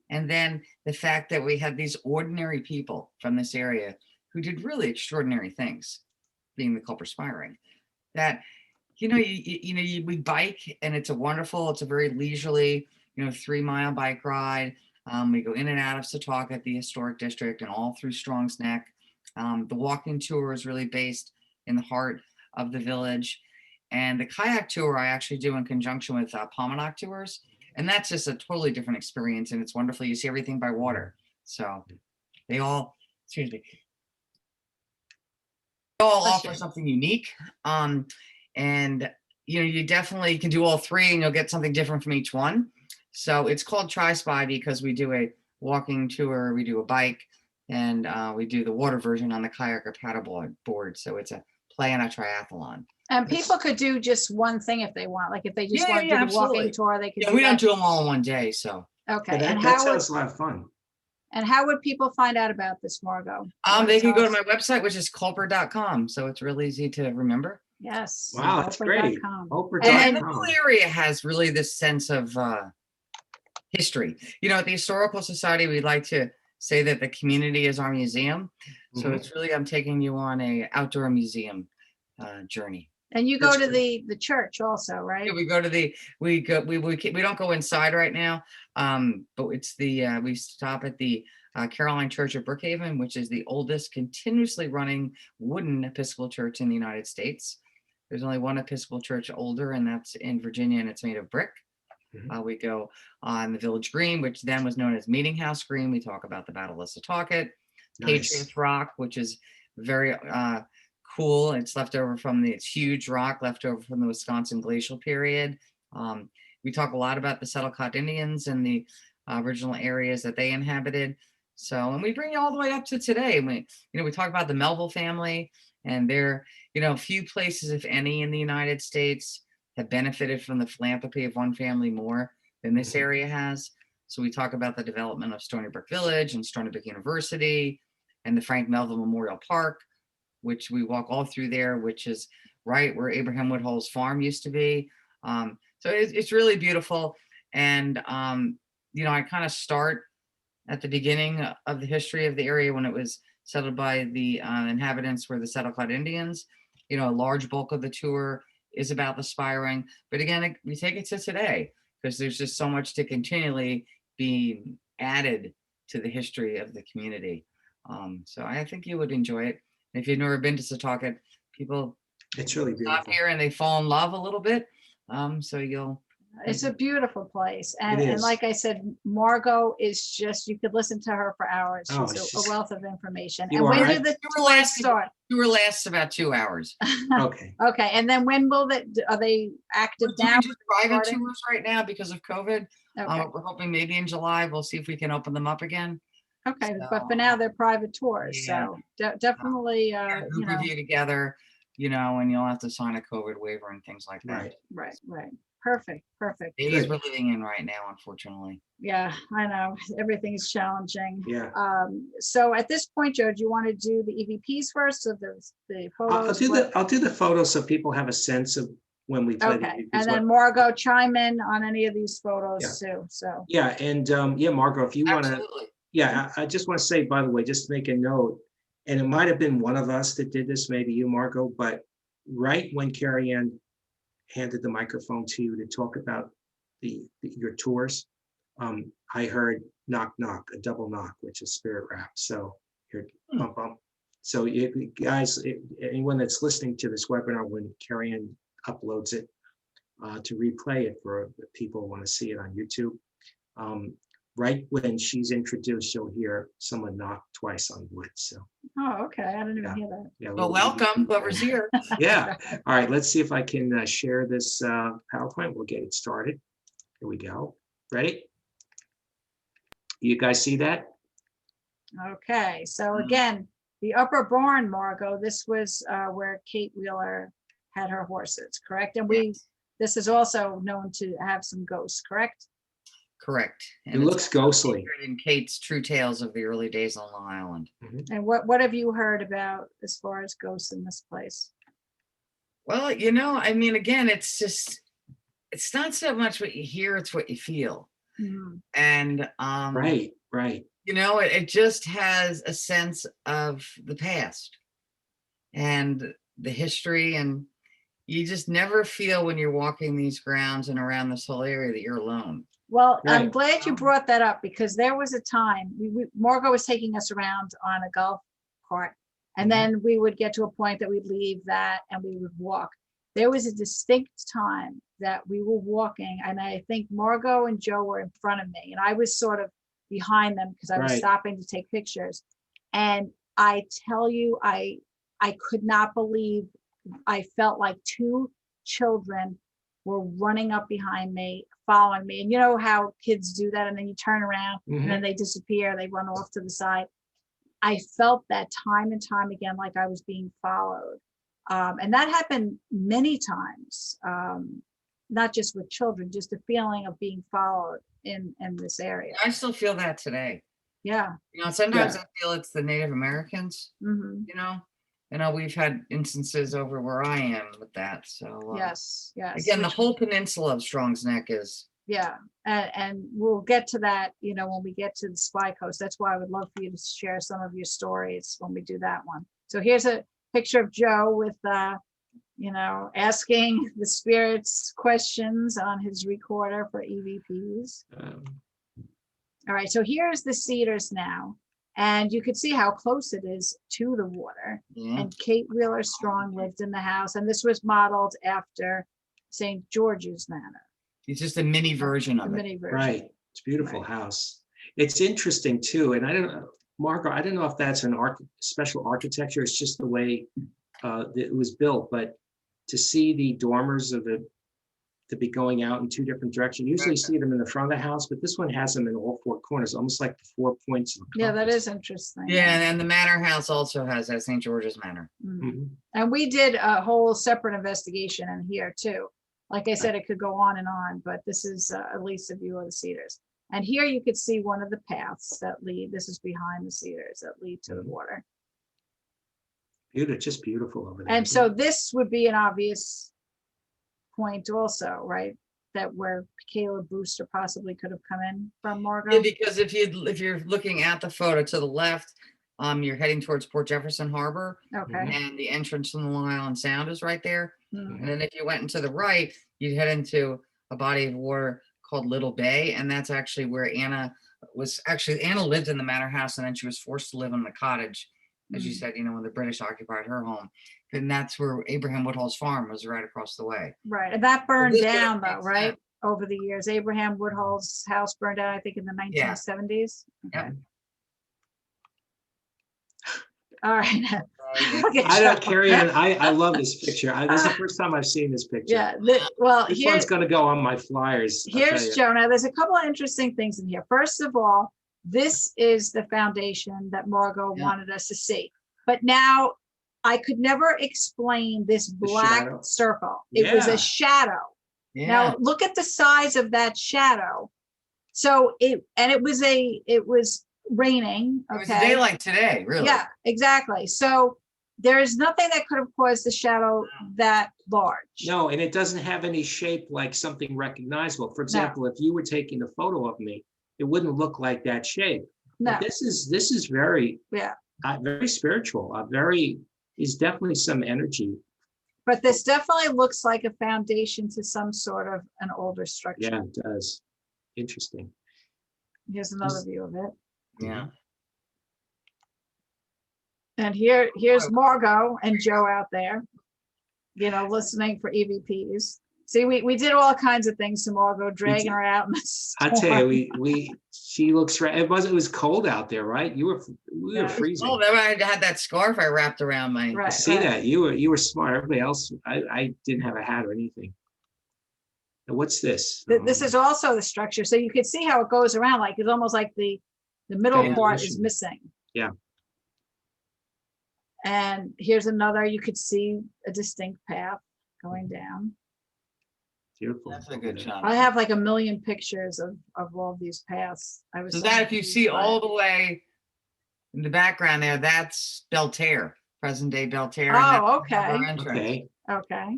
And then the fact that we had these ordinary people from this area who did really extraordinary things, being the Culper Spy Ring, that, we bike, and it's a very leisurely, 3-mile bike ride. We go in and out of Setauket, the historic district, and all through Strong's Neck. The walking tour is really based in the heart of the village. And the kayak tour I actually do in conjunction with Pominock Tours. And that's just a totally different experience. And it's wonderful. You see everything by water. So they all offer something unique. And you definitely can do all 3 and you'll get something different from each one. So it's called Tri-Spy because we do a walking tour, we do a bike, and we do the water version on the kayak or paddle board. So it's a play on a triathlon. And people could do just one thing if they want. Like if they just want to do the absolutely. walking tour, they could do we don't that. do them all in one day. So Okay. Yeah, And that sounds a lot of fun. And how would people find out about this, Margo? They can go to my website, which is culper.com. So it's really easy to remember. Yes. Wow, that's great. And the whole area has really this sense of history. At the Historical Society, we like to say that the community is our museum. So it's really, I'm taking you on a outdoor museum journey. And you go to the church also, right? Yeah, we don't go inside right now, but it's we stop at the Caroline Church of Brookhaven, which is the oldest continuously running wooden Episcopal church in the United States. There's only one Episcopal church older, and that's in Virginia, and it's made of brick. We go on the Village Green, which then was known as Meeting House Green. We talk about the Battle of Setauket. Patriots Rock, which is very cool. It's left over from it's huge rock left over from the Wisconsin glacial period. We talk a lot about the Setauket Indians and the original areas that they inhabited. So, and we bring you all the way up to today. We talk about the Melville family, and they're, few places, if any, in the United States have benefited from the philanthropy of one family more than this area has. So we talk about the development of Stony Brook Village and Stony Brook University and the Frank Melville Memorial Park, which we walk all through there, which is right where Abraham Woodhall's farm used to be. So it's really beautiful. And, I kind of start at the beginning of the history of the area when it was settled by the inhabitants were the Setauket Indians. A large bulk of the tour is about the Spy Ring. But again, we take it to today because there's just so much to continually be added to the history of the community. So I think you would enjoy it. If you've never been to Setauket, people it's really beautiful here and they fall in love a little bit. So you'll It's a beautiful place. And, It and is. like I said, Margo is just, you could listen to her for hours. Oh, She's she's- a wealth of information. You And are when right. do the You were tours last. start? Tour lasts about 2 hours. Okay. Okay, and then when will that, are they active We're now? doing just private starting? tours right now because of COVID. Okay, We're hoping maybe in July we'll see if we can open them up again. okay, but for now they're private tours, Yeah. so definitely, Get a you group know, of you together, and you'll have to sign a COVID waiver and things like that. Right. right. Perfect. Days Good. we're living in right now, unfortunately. Yeah, I know, everything's challenging. Yeah. So at this point, Joe, do you want to do the EVPs first, or the I'll photos? do the photos so people have a sense of when we play Okay, the and then Margo chime in on any of these photos too, so. Yeah, and yeah, Margo, if you want to, Absolutely. yeah, I just want to say, by the way, just to make a note, and it might have been one of us that did this, maybe you, Margo, but right when Kerriann handed the microphone to you to talk about your tours, I heard knock, knock, a double knock, which is spirit rap. So here, bump, bump. So guys, anyone that's listening to this webinar, when Kerriann uploads it to replay it for the people who want to see it on YouTube, right when she's introduced, you'll hear someone knock twice on wood. So Oh, okay, I didn't even Yeah. hear that. yeah, Well, welcome, whoever's here. Yeah. All right. Let's see if I can share this PowerPoint. We'll get it started. Here we go. Ready? You guys see that? Okay, so Mhm. again, the upper barn, Margo, this was where Kate Wheeler had her horses, correct? And this is also known to have some ghosts, correct? Correct. It looks also ghostly. featured in Kate's True Tales of the Early Days on Long Island. And what have you heard about as far as ghosts in this place? Well, I mean, again, it's not so much what you hear, it's what you feel. Mhm. And, Right. it just has a sense of the past and the history. And you just never feel when you're walking these grounds and around this whole area that you're alone. Well, I'm Right. glad you brought that up, because there was a time, Margo was taking us around on a golf cart, and Mhm. then we would get to a point that we'd leave that and we would walk. There was a distinct time that we were walking, and I think Margo and Joe were in front of me, and I was sort of behind them because I was Right. stopping to take pictures. And I tell you, I could not believe, I felt like two children were running up behind me, following me. And you know how kids do that, and then you turn around and then they disappear, they run off to the side. I felt that time and time again, like I was being followed. And that happened many times, not just with children, just the feeling of being followed in this area. I still feel that today. Yeah. Sometimes I feel it's the Native Americans, Hmm. we've had instances over where I am with that. So Yes. again, the whole peninsula of Strong's Neck is. Yeah, and we'll get to that, when we get to the Spy Coast. That's why I would love for you to share some of your stories when we do that one. So here's a picture of Joe with, asking the spirits questions on his recorder for EVPs. All right, so here's the Cedars now, and you can see how close it is to the water. Yeah. And Kate Wheelerstrong lived in the house, and this was modeled after St. George's Manor. It's just a mini version The of it. mini version. Right. It's a beautiful Right. house. It's interesting too. And I don't know, Margo, I don't know if that's an special architecture. It's just the way it was built, but to see the dormers to be going out in two different directions. Usually you see them in the front of the house, but this one has them in all four corners, almost like the 4 points of a Yeah, that compass. is interesting. Yeah, and the Manor House also has that St. George's Manor. Mhm. Mhm. And we did a whole separate investigation in here too. Like I said, it could go on and on, but this is at least a view of the Cedars. And here you could see one of the paths that lead, this is behind the Cedars, that lead to the water. Beautiful, just beautiful over there. And so this would be an obvious point also, right? That where Caleb Brewster possibly could have come in from, Margo. Yeah, because if you're looking at the photo to the left, you're heading towards Port Jefferson Harbor, Okay. and the entrance from the Long Island Sound is right there. Mhm. And then if you went into the right, you'd head into a body of water called Little Bay, and that's actually where Anna lived in the Manor House, and then she was forced to live in the cottage, as you said, when the British occupied her home. And that's where Abraham Woodhall's farm was, right across the way. Right, and that burned This would down make though, right? sense. over the years. Abraham Woodhall's house burned down, I think, in the 1970s. Yep. All right. Yeah. Look at I don't, Joe. Kerriann, I love this picture. This is the first time I've seen this picture. Yeah. Well, This here, one's gonna go on my flyers. I'll tell here's you. Joe. Now, there's a couple of interesting things in here. First of all, this is the foundation that Margo Yeah. wanted us to see. But now I could never explain this black shadow. circle. It was Yeah. a shadow. Yeah. Now look at the size of that shadow. So it was raining. It was a Okay. day like today, really. Yeah, exactly. So there is nothing that could have caused the shadow that large. No, and it doesn't have any shape like something recognizable. For example, if you were taking a photo of me, it wouldn't look like that shape. No. But this is very, Yeah. very spiritual. Is definitely some energy. But this definitely looks like a foundation to some sort of an older structure. Yeah, it does. Interesting. Here's another view of it. Yeah. And here's Margo and Joe out there, listening for EVPs. See, we did all kinds of things to Margo, dragging her out in the storm. I tell you, she looks right. It was cold out there, right? We were freezing. Oh, then I had that scarf I wrapped around my. Right. I see that you were smart. Everybody else, I didn't have a hat or anything. Now, what's this? This is also the structure. So you can see how it goes around. Like it's almost like the middle Yeah. part is missing. Yeah. And here's another, you could see a distinct path going down. Beautiful. That's a good shot. I have like a million pictures of all these paths. I was So that if you see all the way in the background there, that's Belterre, present day Belterre. Oh, okay. Okay.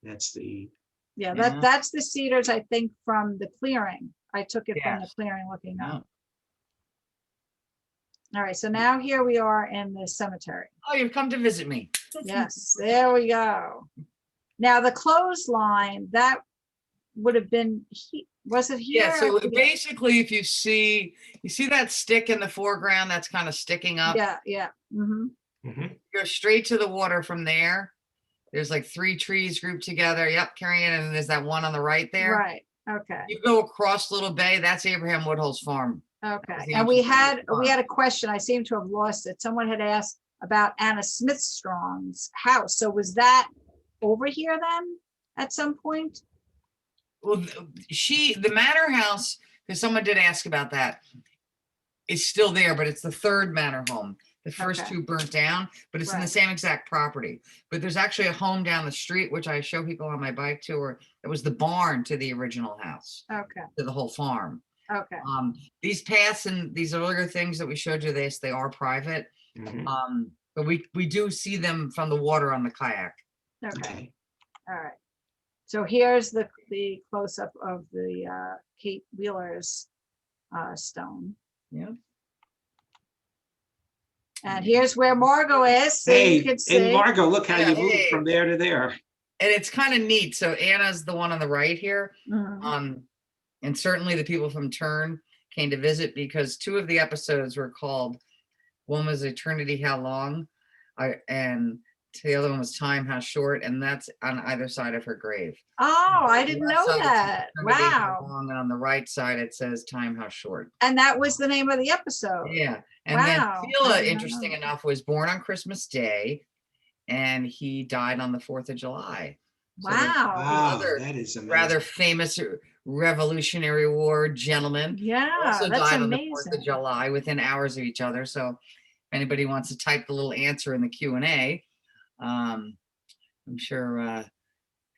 That's the. Yeah, Yeah. that's the cedars, I think, from the clearing. I took it from the Yes. clearing looking Yeah. up. All right, so now here we are in the cemetery. Oh, you've come to visit me. Yes, there we go. Now the clothesline, that would have been, was it here? Yeah, so basically if you see that stick in the foreground that's kind of sticking up, Yeah. Mhm. Mhm. go straight to the water from there. There's like 3 trees grouped together. Yep, Kerriann, and there's that one on the right there. Right, okay, You go across Little Bay, that's Abraham Woodhull's farm. okay. the And we ancient had farm. a question, I seem to have lost it. Someone had asked about Anna Smithstrong's house. So was that over here then at some point? Well, the Manor house, because someone did ask about that, is still there, but it's the 3rd Manor home. The first Okay. 2 burnt down, but it's in the Right. same exact property. But there's actually a home down the street, which I show people on my bike tour. It was the barn to the original house, Okay, to the whole farm. okay, These paths and these earlier things that we showed you, they are private. Mhm. But we do see them from the water on the kayak. okay, Okay. all right. So here's the close-up of the Kate Wheeler's stone. Yeah. And here's where Margo is, so Hey, you can and see. Margo, look how Yeah, you moved hey. from there to there. And it's kind of neat. So Anna's the one on the right here. Mhm. And certainly the people from Turn came to visit because 2 of the episodes were called, one was Eternity How Long, and the other one was Time How Short, and that's on either side of her grave. Oh, I On the didn't left know side, it says that. Eternity How Wow. Long, and on the right side it says Time How Short. And that was the name of the episode. Yeah. And Wow, then I Sheila, did not interesting know. enough, was born on Christmas Day, and he died on the 4th of July. So there's Wow. Wow, other that is amazing. rather famous Revolutionary War gentleman Yeah, also that's died on the 4th of amazing. July within hours of each other. So if anybody wants to type the little answer in the Q&A, I'm sure if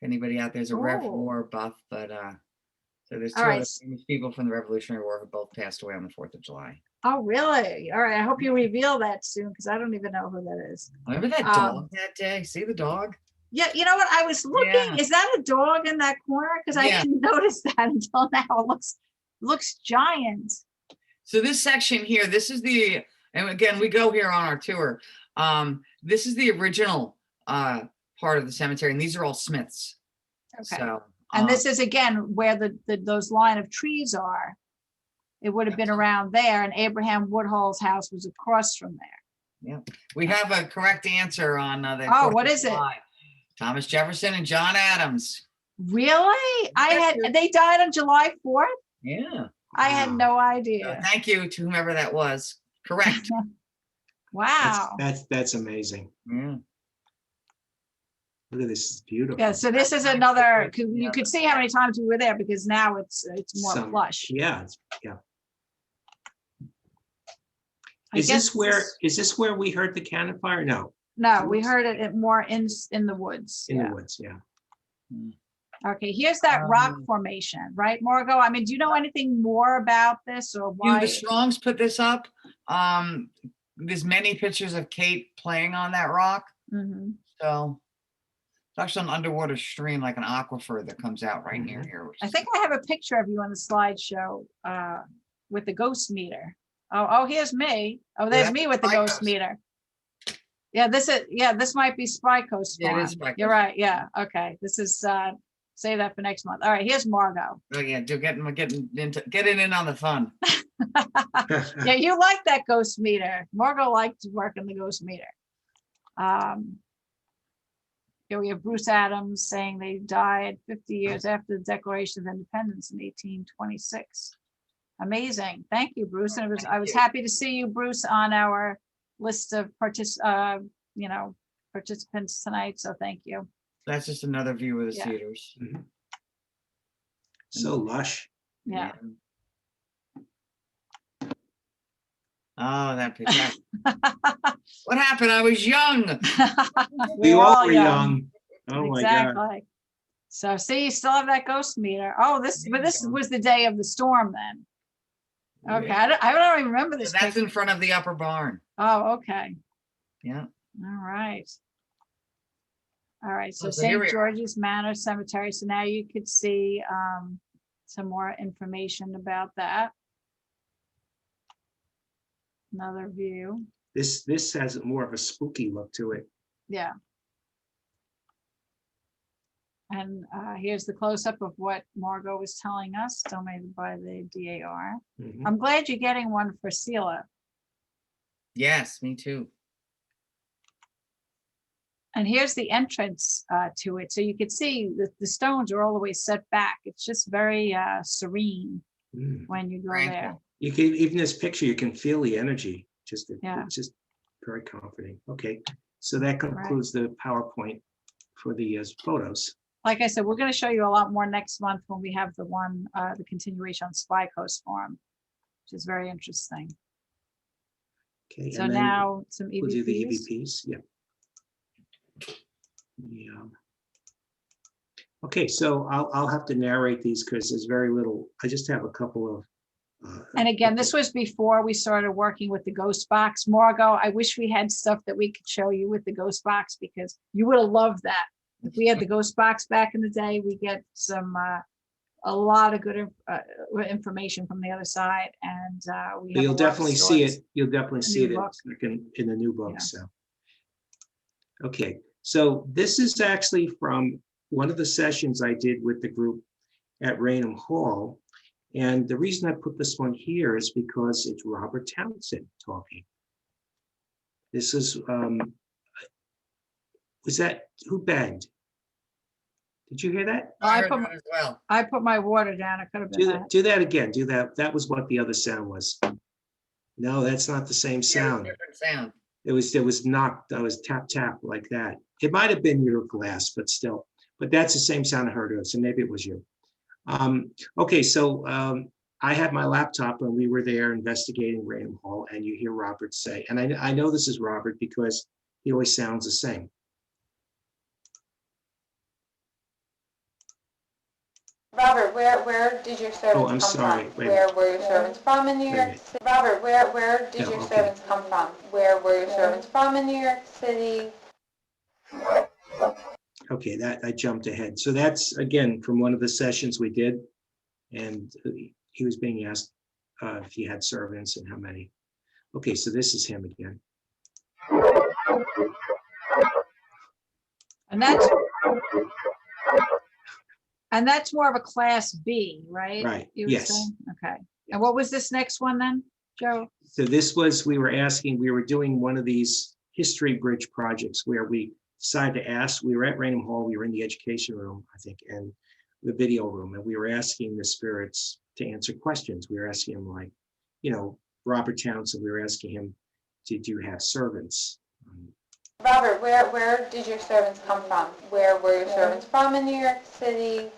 anybody out there's a Rev Oh. War buff, but so there's 2 All other right. famous people from the Revolutionary War who both passed away on the 4th of July. Oh, really? All right. I hope you reveal that soon because I don't even know who that is. Remember that dog that day? See the dog? Yeah, you know what? I was looking. Yeah. Is that a dog in that corner? Because I Yeah. didn't notice that until now. It looks giant. So this section here, this is the, and again, we go here on our tour. This is the original part of the cemetery, and these are all Smiths. Okay. So, And this is again where those line of trees are. It would have been around there, and Abraham Woodhall's house was across from there. we have a correct answer on the Oh, 4th what of is it? July. Thomas Jefferson and John Adams. Really? They died on July 4th? Yeah. I had no So idea. thank you to whomever that was. Correct. Wow. That's amazing. Yeah. Look at this, it's beautiful. Yeah, so this is another, you could see how many times we were there because now it's more plush. Yeah, yeah. I Is guess this where we heard the cannon fire? No, No, we heard it more in the woods. in Yeah. the woods, yeah. Okay, here's that rock formation, right, Margo? I mean, do you know anything more about this or why? The Strongs put this up. There's many pictures of Kate playing on that rock. Mhm. So it's actually an underwater stream, like an aquifer that comes out right near here. I think I have a picture of you on the slideshow with the ghost meter. Oh, here's me. Oh, there's me with the ghost meter. Yeah, this might be Spy Coast Yeah, it Farm. is Spy You're Coast. right. Yeah. Okay. This is save that for next month. All right, here's Margo. Oh yeah, getting in on the fun. Yeah, you like that ghost meter. Margo liked working the ghost meter. Here we have Bruce Adams saying they died 50 years after the Declaration of Independence in 1826. Amazing. Thank you, Bruce. And I was happy to see you, Bruce, on our list of participants tonight. So thank you. That's just another view of the theaters. So lush. Yeah. Oh, that picture. What happened? I was young. We all were young. Oh my God. Exactly. So see, you still have that ghost meter. Oh, this was the day of the storm then. Okay, I don't even remember this. That's picture. in front of the upper barn. Oh, okay. Yeah. All right. All right. So So here we St. are. George's Manor Cemetery. So now you could see some more information about that. Another view. This has more of a spooky look to it. Yeah. And here's the close-up of what Margo was telling us, donated by the DAR. I'm glad you're getting one for Sela. Yes, me too. And here's the entrance to it. So you could see that the stones are all the way set back. It's just very serene when you go there. You can, even this picture, you can feel the energy. It's just very comforting. Okay, so that concludes the PowerPoint for the photos. Like I said, we're going to show you a lot more next month when we have the continuation on Spy Coast Farm, which is very interesting. Okay, so now some EVPs. We'll do the EVPs. Yeah. Yeah. Okay, so I'll have to narrate these because there's very little. I just have a couple of. And again, this was before we started working with the Ghost Box. Margo, I wish we had stuff that we could show you with the Ghost Box because you would have loved that. If we had the Ghost Box back in the day, we get a lot of good information from the other side, and you'll definitely see it. You'll definitely see it in the new book. Yeah. So, okay, so this is actually from one of the sessions I did with the group at Raynham Hall, and the reason I put this one here is because it's Robert Townsend talking. This is was that who banged? Did you hear that? I put my water down. It could have been do that again. Do that. That was what the other sound was. No, that's not the same sound. Different sound. It was knocked. I was tap tap like that. It might have been your glass, but still. But that's the same sound I heard of. So maybe it was you. Okay, so I had my laptop and we were there investigating Raynham Hall, and you hear Robert say, and I know this is Robert because he always sounds the same. Robert, where did your servants come from? Where were your servants from in New York City? Robert, where did your servants come from? Where were your servants from in New York City? Okay, that I jumped ahead. So that's, again, from one of the sessions we did. And he was being asked if he had servants and how many. Okay, so this is him again. And that's more of a class B, right? Right, You were yes. saying? Okay. And what was this next one then, Joe? So this was, we were doing one of these history bridge projects where we decided to ask, we were at Raynham Hall, we were in the education room, I think, and the video room, and we were asking the spirits to answer questions. We were asking him, like, Robert Townsend, we were asking him, did you have servants? Robert, where did your servants come from? Where were your servants from in New York City?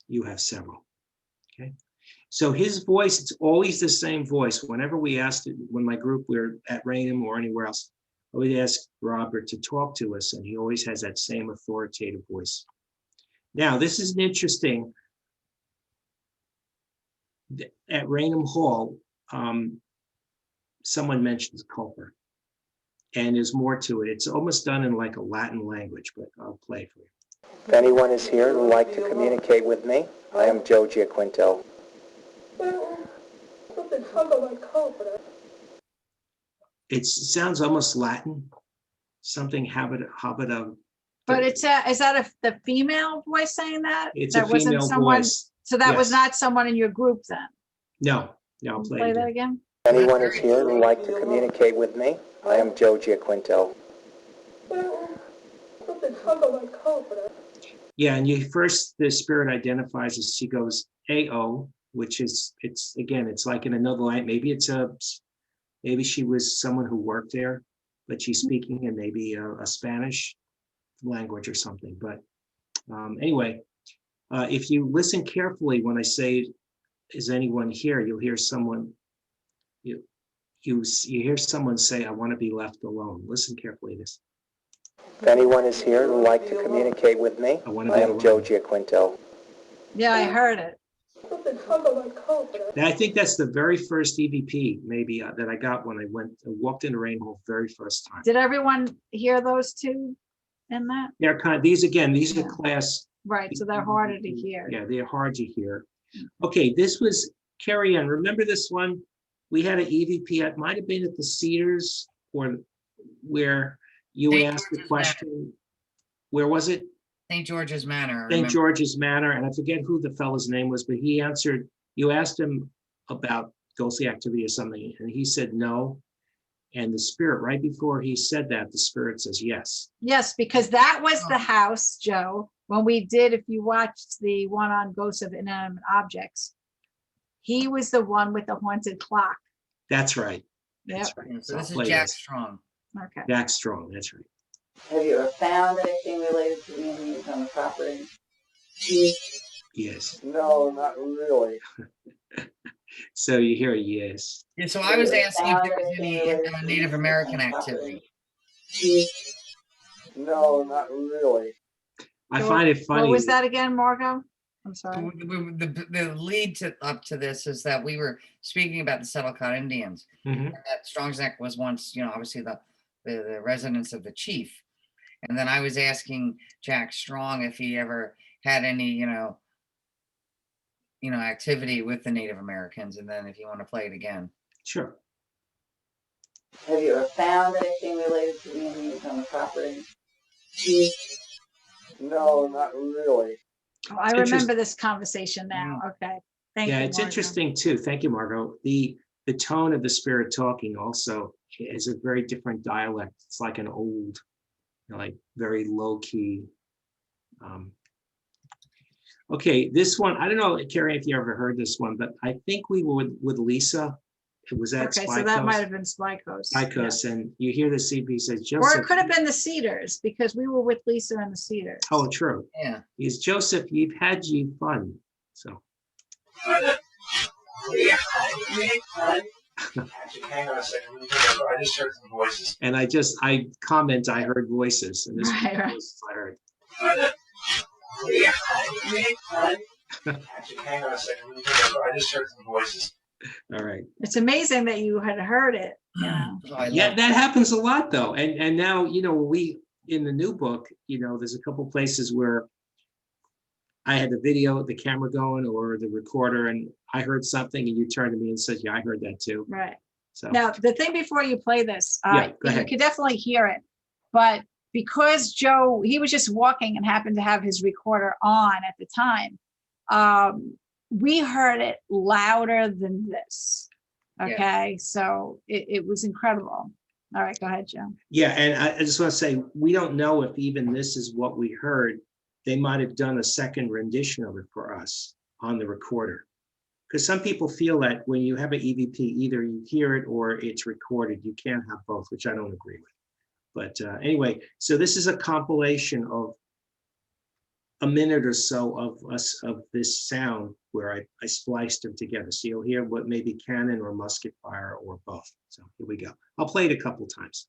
You have several. Okay. So his voice, it's always the same voice. Whenever we asked it, when my group, we're at Raynham or anywhere else, I would ask Robert to talk to us, and he always has that same authoritative voice. Now, this is interesting. At Raynham Hall, someone mentions Culper, and there's more to it. It's almost done in like a Latin language, but I'll play for you. If anyone is here who would like to communicate with me, I am Joe Giaquinto. It sounds almost Latin, something habita. But is that the female voice saying that? It's that a female voice. So that was Yes. not someone in your group then? No, I'll play it that again. again. If anyone is here who would like to communicate with me, I am Joe Giaquinto. Yeah, and the spirit identifies as, she goes AO, which is, it's like in another language. Maybe she was someone who worked there, but she's speaking in maybe a Spanish language or something. But anyway, if you listen carefully when I say, is anyone here, you'll hear someone, you hear someone say, I want to be left alone. Listen carefully to this. If anyone is here who would like to communicate with me, I am Joe Giaquinto. Yeah, I heard it. Now, I think that's the very first EVP maybe that I got when I walked into Raynham Hall very first time. Did everyone hear those two in that? They're these are class. Right, so they're harder to hear. Yeah, they're hard to hear. Okay, this was Kerriann. Remember this one? We had an EVP. It might have been at the Cedars, or where you asked the question. Where was it? St. George's Manor. St. George's Manor, and I forget who the fellow's name was, but he answered. You asked him about ghostly activity or something, and he said no. And the spirit, right before he said that, the spirit says yes. Yes, because that was the house, Joe, when we did, if you watched the one on ghosts of inanimate objects, he was the one with the haunted clock. That's right. Yep. That's right. So this I'll is play Jack this. Strong. Okay. Jack Strong, that's right. Have you ever found anything related to the Indians on the property? Yes. No, not really. So you hear a yes. Yeah, so I was asking if there was any Native American activity. No, not really. I find it funny. What was that again, Margo? I'm sorry. The lead up to this is that we were speaking about the Setauket Indians. Mhm. That Strong's Neck was once, obviously the residence of the chief. And then I was asking Jack Strong if he ever had any, activity with the Native Americans. And then if you want to play it again. Sure. Have you ever found anything related to the Indians on the property? No, not really. Oh, I remember this conversation now. Okay. Thank you. Yeah, it's Margo. interesting too. Thank you, Margo. The tone of the spirit talking also is a very different dialect. It's like an old, like very low key. Okay, this one, I don't know, Kerriann, if you ever heard this one, but I think we were with Lisa. It was at Okay, Spy so that might Coast. have been Spy Coast. Spy Coast, and you hear the CP says, Or Joseph. it could have been the Cedars, because we were with Lisa and the Cedars. Oh, true. Yeah. He's Joseph, you've had you fun. So. Actually, hang on a second. I just heard some voices. And I comment, I heard voices, and this Right, right. voices I heard. Actually, hang on a second. I just heard some voices. All right. It's amazing that you had heard it. So I Yeah, love- that happens a lot though. And now, we, in the new book, there's a couple places where I had the camera going or the recorder, and I heard something and you turned to me and said, yeah, I heard that too. Right. So, Now, the thing before you play this, Yeah, go you ahead. could definitely hear it, but because Joe, he was just walking and happened to have his recorder on at the time, we heard it louder than this. Okay, so it was incredible. All right, go ahead, Joe. yeah, and I just want to say, we don't know if even this is what we heard, they might have done a second rendition of it for us on the recorder. Because some people feel that when you have an EVP, either you hear it or it's recorded. You can't have both, which I don't agree with. But anyway, so this is a compilation of a minute or so of this sound where I spliced them together. So you'll hear what may be cannon or musket fire or both. So here we go. I'll play it a couple times.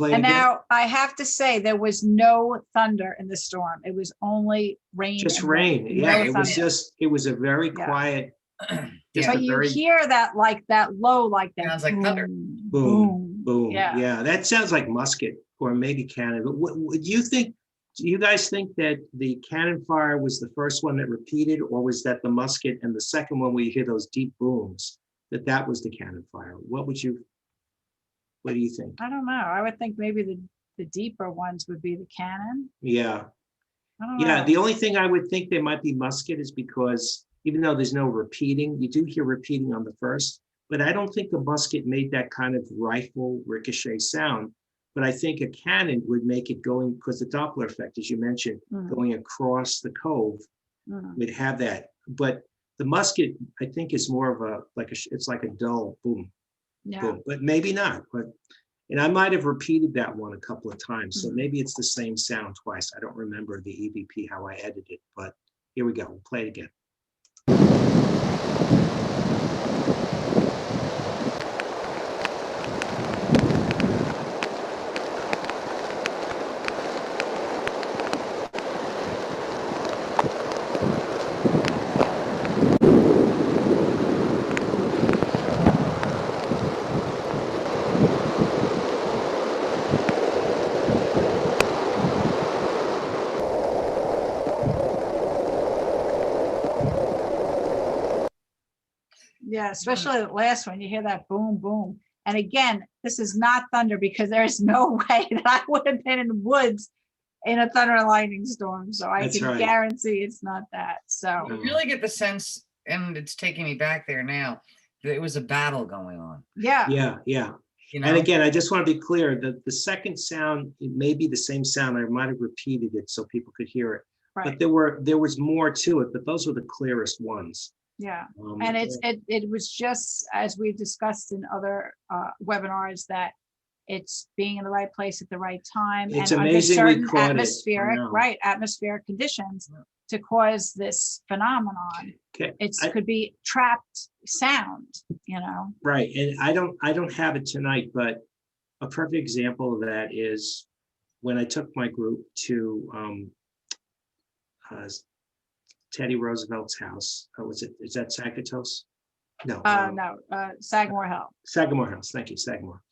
And again. Now I have to say there was no thunder in the storm. It was only rain. Just rain. Yeah, it was a very quiet. But you hear that like that low, like that. Sounds like thunder. Boom, boom. Yeah, that sounds like musket or maybe cannon. But what do you think? Do you guys think that the cannon fire was the first one that repeated, or was that the musket and the second one where you hear those deep booms, that was the cannon fire? What do you think? I don't know. I would think maybe the deeper ones would be the cannon. Yeah. I don't know. The only thing I would think there might be musket is because even though there's no repeating, you do hear repeating on the first, but I don't think the musket made that kind of rifle ricochet sound. But I think a cannon would make it going, because the Doppler effect, as you mentioned, going across the cove would have that. But the musket, I think, is more of it's like a dull boom. Yeah. Boom. But maybe not. And I might have repeated that one a couple of times. So maybe it's the same sound twice. I don't remember the EVP, how I edited it, but here we go. We'll play it again. Yeah, especially the last one, you hear that boom, boom. And again, this is not thunder because there's no way that I would have been in the woods in a thunder and lightning storm. So I can guarantee it's not that. So you really get the sense, and it's taking me back there now, that it was a battle going on. Yeah. Yeah. You know? And again, I just want to be clear that the second sound, it may be the same sound. I might have repeated it so people could hear it. Right. But there was more to it, but those were the clearest ones. Yeah, and it was just, as we've discussed in other webinars, that it's being in the right place at the right time it's and under certain atmospheric conditions to cause this phenomenon. Okay. It could be trapped sound, you know. Right, and I don't have it tonight, but a perfect example of that is when I took my group to Teddy Roosevelt's house. Is that Sagitos? No. Sagamore Hill. Sagamore House. Thank you, Sagamore.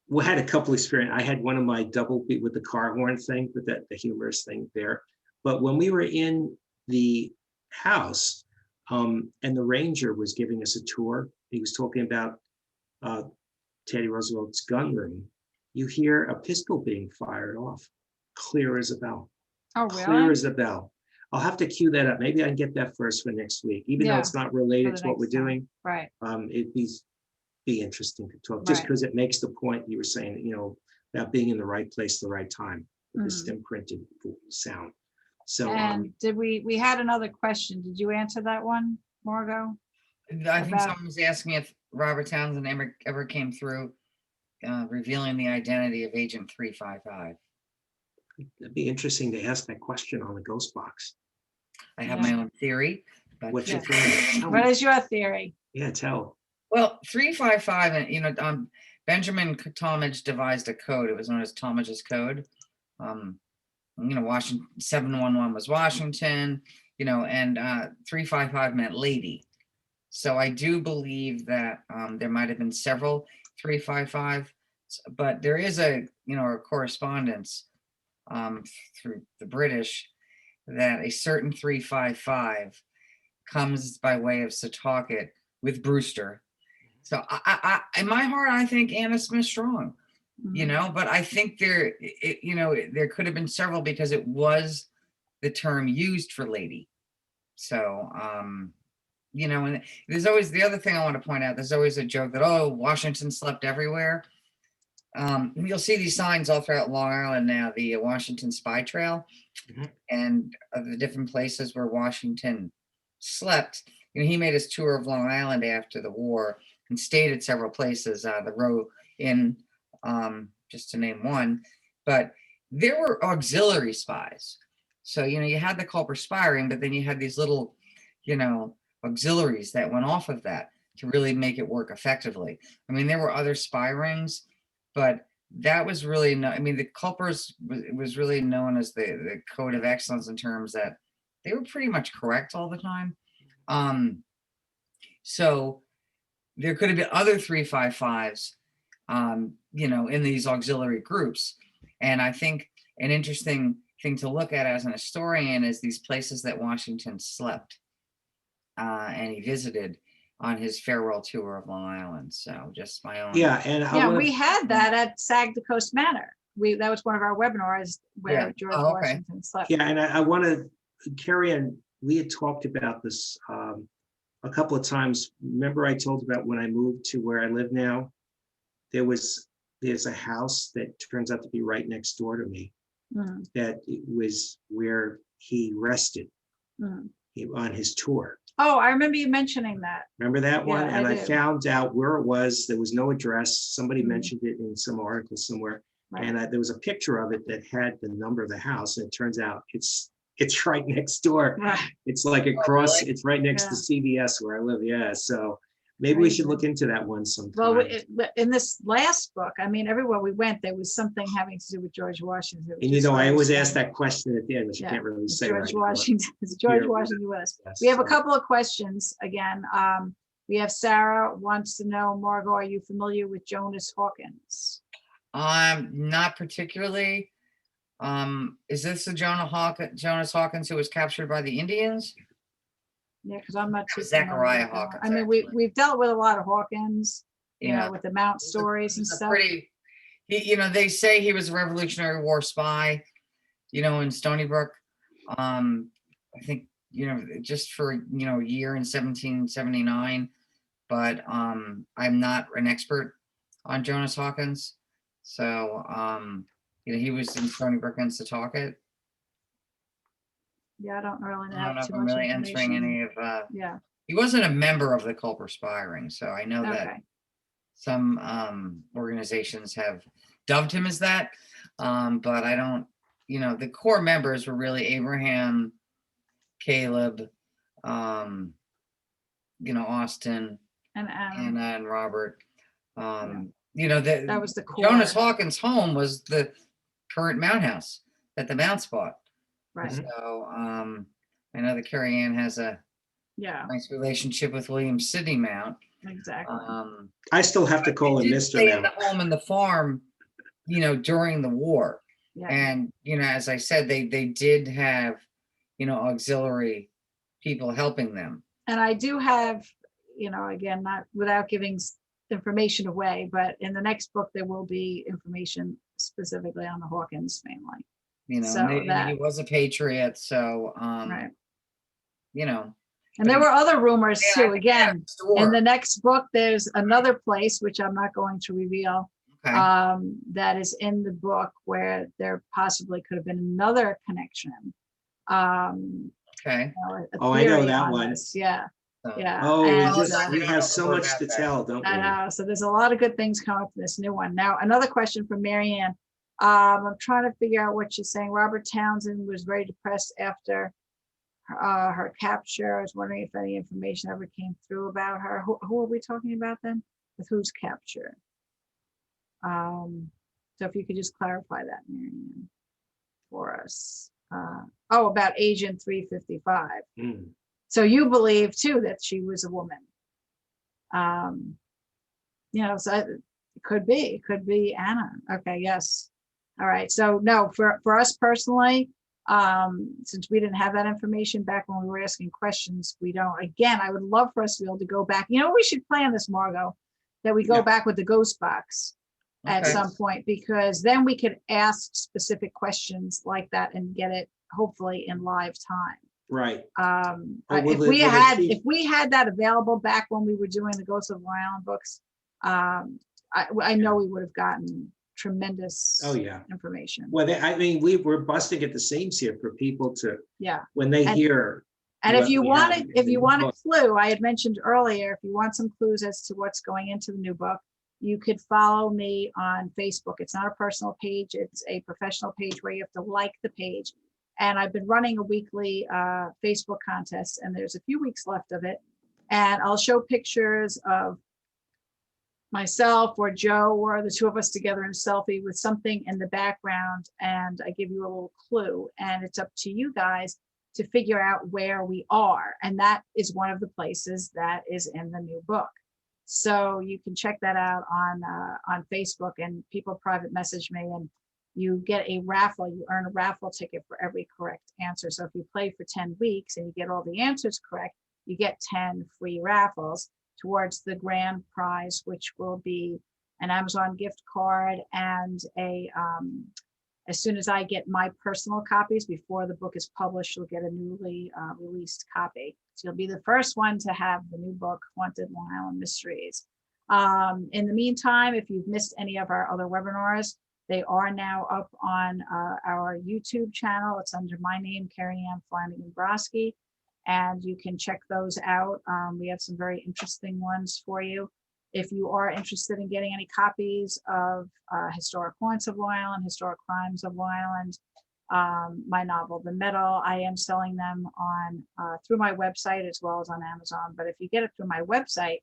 We had a couple experiences. I had one of my double beat with the car horn thing, with the humorous thing there. But when we were in the house, and the ranger was giving us a tour, he was talking about Teddy Roosevelt's gun room. You hear a pistol being fired off. Clear as a bell. Oh, really? Clear as a bell. I'll have to cue that up. Maybe I can get that first for next week, even though it's not related to what we're doing. Right. It'd be interesting to talk, just because it makes the point you were saying, you know, about being in the right place, the right time, with the stem printed sound. So, and did we had another question? Did you answer that one, Margo? I think someone was asking if Robert Townsend ever came through revealing the identity of Agent 355. It'd be interesting to ask that question on the ghost box. I have my own theory. But what's your theory? What is your theory? Yeah, tell. Well, 355, and you know, Benjamin Talmadge devised a code. It was known as Talmadge's code. You know, Washington 711 was Washington. You know, and 355 meant lady. So I do believe that there might have been several 355. But there is a correspondence through the British that a certain 355 comes by way of Setauket with Brewster. So I in my heart, I think Anna Smith Strong, but I think there could have been several because it was the term used for lady. So, and there's always the other thing I want to point out. There's always a joke that, oh, Washington slept everywhere. You'll see these signs all throughout Long Island now, the Washington Spy Trail, and the different places where Washington slept. He made his tour of Long Island after the war and stayed at several places, the Row Inn, just to name one. But there were auxiliary spies. So, you had the Culper Spy Ring, but then you had these little, auxiliaries that went off of that to really make it work effectively. I mean, there were other spy rings, but that was really the Culpers was really known as the code of excellence in terms that they were pretty much correct all the time. So there could have been other 355s, in these auxiliary groups. And I think an interesting thing to look at as an historian is these places that Washington slept and he visited on his farewell tour of Long Island. So just my own. Yeah, and we had that at Sag the Coast Manor. That was one of our webinars where George Washington slept. Yeah, and I want to, Kerriann, we had talked about this a couple of times. Remember I told about when I moved to where I live now, there's a house that turns out to be right next door to me. That it was where he rested on his tour. Oh, I remember you mentioning that. Remember that one? Yeah, and I found out where it was. There was no address. Somebody mentioned it in some article somewhere. Right. And there was a picture of it that had the number of the house. And it turns out it's right next door. Right. It's like across, it's right next to CVS where I live. Yeah. So maybe we should look into that one sometime. Well, in this last book, everywhere we went, there was something having to do with George Washington. And I always ask that question at the end, which you can't really say. George Washington. Is George Washington with us? Yes, we have a couple of questions again. We have Sarah wants to know, Margo, are you familiar with Jonas Hawkins? Not particularly. Is this the Jonas Hawkins who was captured by the Indians? Yeah, because I'm not too Zachariah Hawkins. We've dealt with a lot of Hawkins, with the Mount stories and stuff. They say he was a Revolutionary War spy, in Stony Brook. I think, just for, a year in 1779, but I'm not an expert on Jonas Hawkins. So, he was in Stony Brook and Setauket. Yeah, I don't really know. I don't know if I'm really entering any of. He wasn't a member of the Culper Spy Ring, so I know that some organizations have dubbed him as that, but I don't. The core members were really Abraham, Caleb, Austin, and Anna, and Robert. That was the core. Jonas Hawkins' home was the current Mount House that the Mounts bought. Right. So I know that Kerriann has a nice relationship with William Sidney Mount. Exactly. I still have to call him Mr. Mount. The home and the farm, during the war. Yeah. And as I said, they did have, auxiliary people helping them. And I do have, again, not without giving information away, but in the next book there will be information specifically on the Hawkins family. He was a Patriot, so right. And there were other rumors too. Again, in the next book, there's another place which I'm not going to reveal. That is in the book where there possibly could have been another connection. I know that one. Yeah. Yeah. Oh, we have so much to tell, don't we? I know. So there's a lot of good things coming from this new one. Now, another question from Marianne. I'm trying to figure out what she's saying. Robert Townsend was very depressed after her capture. I was wondering if any information ever came through about her. Who are we talking about then? With whose capture? So if you could just clarify that, Marianne, for us. About Agent 355. So you believe too that she was a woman. So It could be Anna. Okay, yes. All right. So no, for us personally, since we didn't have that information back when we were asking questions, we don't. Again, I would love for us to be able to go back. You know, we should plan this, Margo, that we go back with the ghost box at some point, because then we could ask specific questions like that and get it hopefully in live time. Right. If we had that available back when we were doing the Ghosts of Long Island books, I know we would have gotten tremendous information. Well, I mean, we're busting at the seams here for people to, when they hear. And if you want a clue, I had mentioned earlier, if you want some clues as to what's going into the new book, you could follow me on Facebook. It's not a personal page, it's a professional page where you have to like the page. And I've been running a weekly Facebook contest, and there's a few weeks left of it. And I'll show pictures of myself or Joe or the two of us together in a selfie with something in the background, and I give you a little clue, and it's up to you guys to figure out where we are. And that is one of the places that is in the new book. So you can check that out on Facebook, and people private message me, and you get a raffle. You earn a raffle ticket for every correct answer. So if you play for 10 weeks and you get all the answers correct, you get 10 free raffles towards the grand prize, which will be an Amazon gift card and as soon as I get my personal copies before the book is published, you'll get a newly released copy. So you'll be the first one to have the new book, Haunted Long Island Mysteries. In the meantime, if you've missed any of our other webinars, they are now up on our YouTube channel. It's under my name, Kerriann Flanagan Brosky, and you can check those out. We have some very interesting ones for you. If you are interested in getting any copies of Historic Haunts of Long Island, Historic Crimes of Long Island, my novel, The Metal, I am selling them on through my website as well as on Amazon. But if you get it through my website,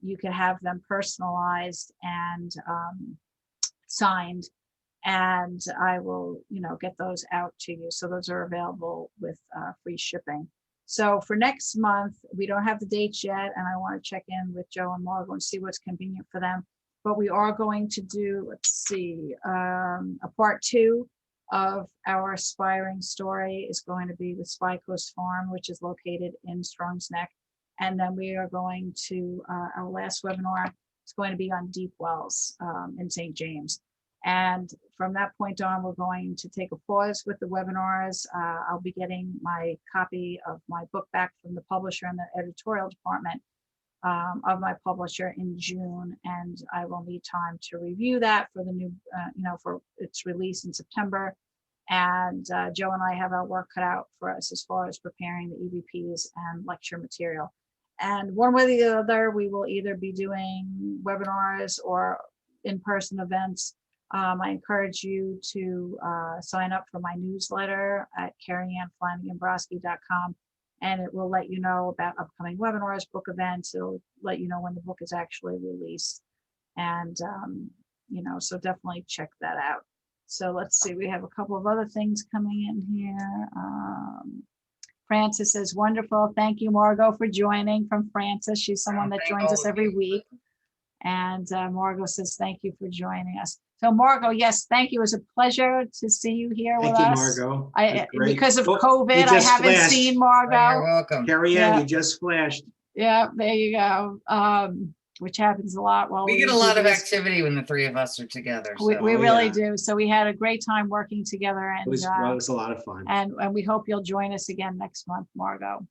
you can have them personalized and signed, and I will, get those out to you. So those are available with free shipping. So for next month, we don't have the dates yet, and I want to check in with Joe and Margo and see what's convenient for them. But we are going to do, a part 2 of our Spy Ring story is going to be with Spy Coast Farm, which is located in Strong's Neck. And then we are going to, our last webinar is going to be on Deep Wells in St. James. And from that point on, we're going to take a pause with the webinars. I'll be getting my copy of my book back from the publisher and the editorial department of my publisher in June. And I will need time to review that for the new, for its release in September. And Joe and I have our work cut out for us as far as preparing the EVPs and lecture material. And one way or the other, we will either be doing webinars or in-person events. I encourage you to sign up for my newsletter at kerriannflanaganbrosky.com, and it will let you know about upcoming webinars, book events. It'll let you know when the book is actually released. And, so definitely check that out. So let's see, we have a couple of other things coming in here. Francis says, wonderful. Thank you, Margo, for joining from Francis. She's someone that joins us every week. And Margo says, thank you for joining us. So Margo, yes, thank you. It was a pleasure to see you here with us. Thank you, Margo. Because of COVID, I haven't seen Margo. Oh, you're welcome. Kerriann, you just flashed. Yeah, there you go. Which happens a lot. While we get a lot of activity when the three of us are together. So. We really do. So we had a great time working together, and it was a lot of fun. And we hope you'll join us again next month, Margo.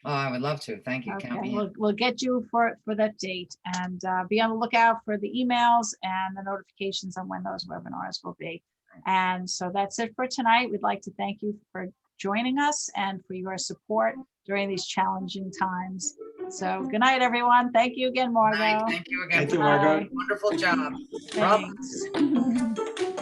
Oh, I would love to. Thank you. Okay, we'll get you for that date, and be on the lookout for the emails and the notifications on when those webinars will be. And so that's it for tonight. We'd like to thank you for joining us and for your support during these challenging times. So good night, everyone. Thank you again, Margo. Thank you again. Thank you, Margo. Wonderful job. Thanks.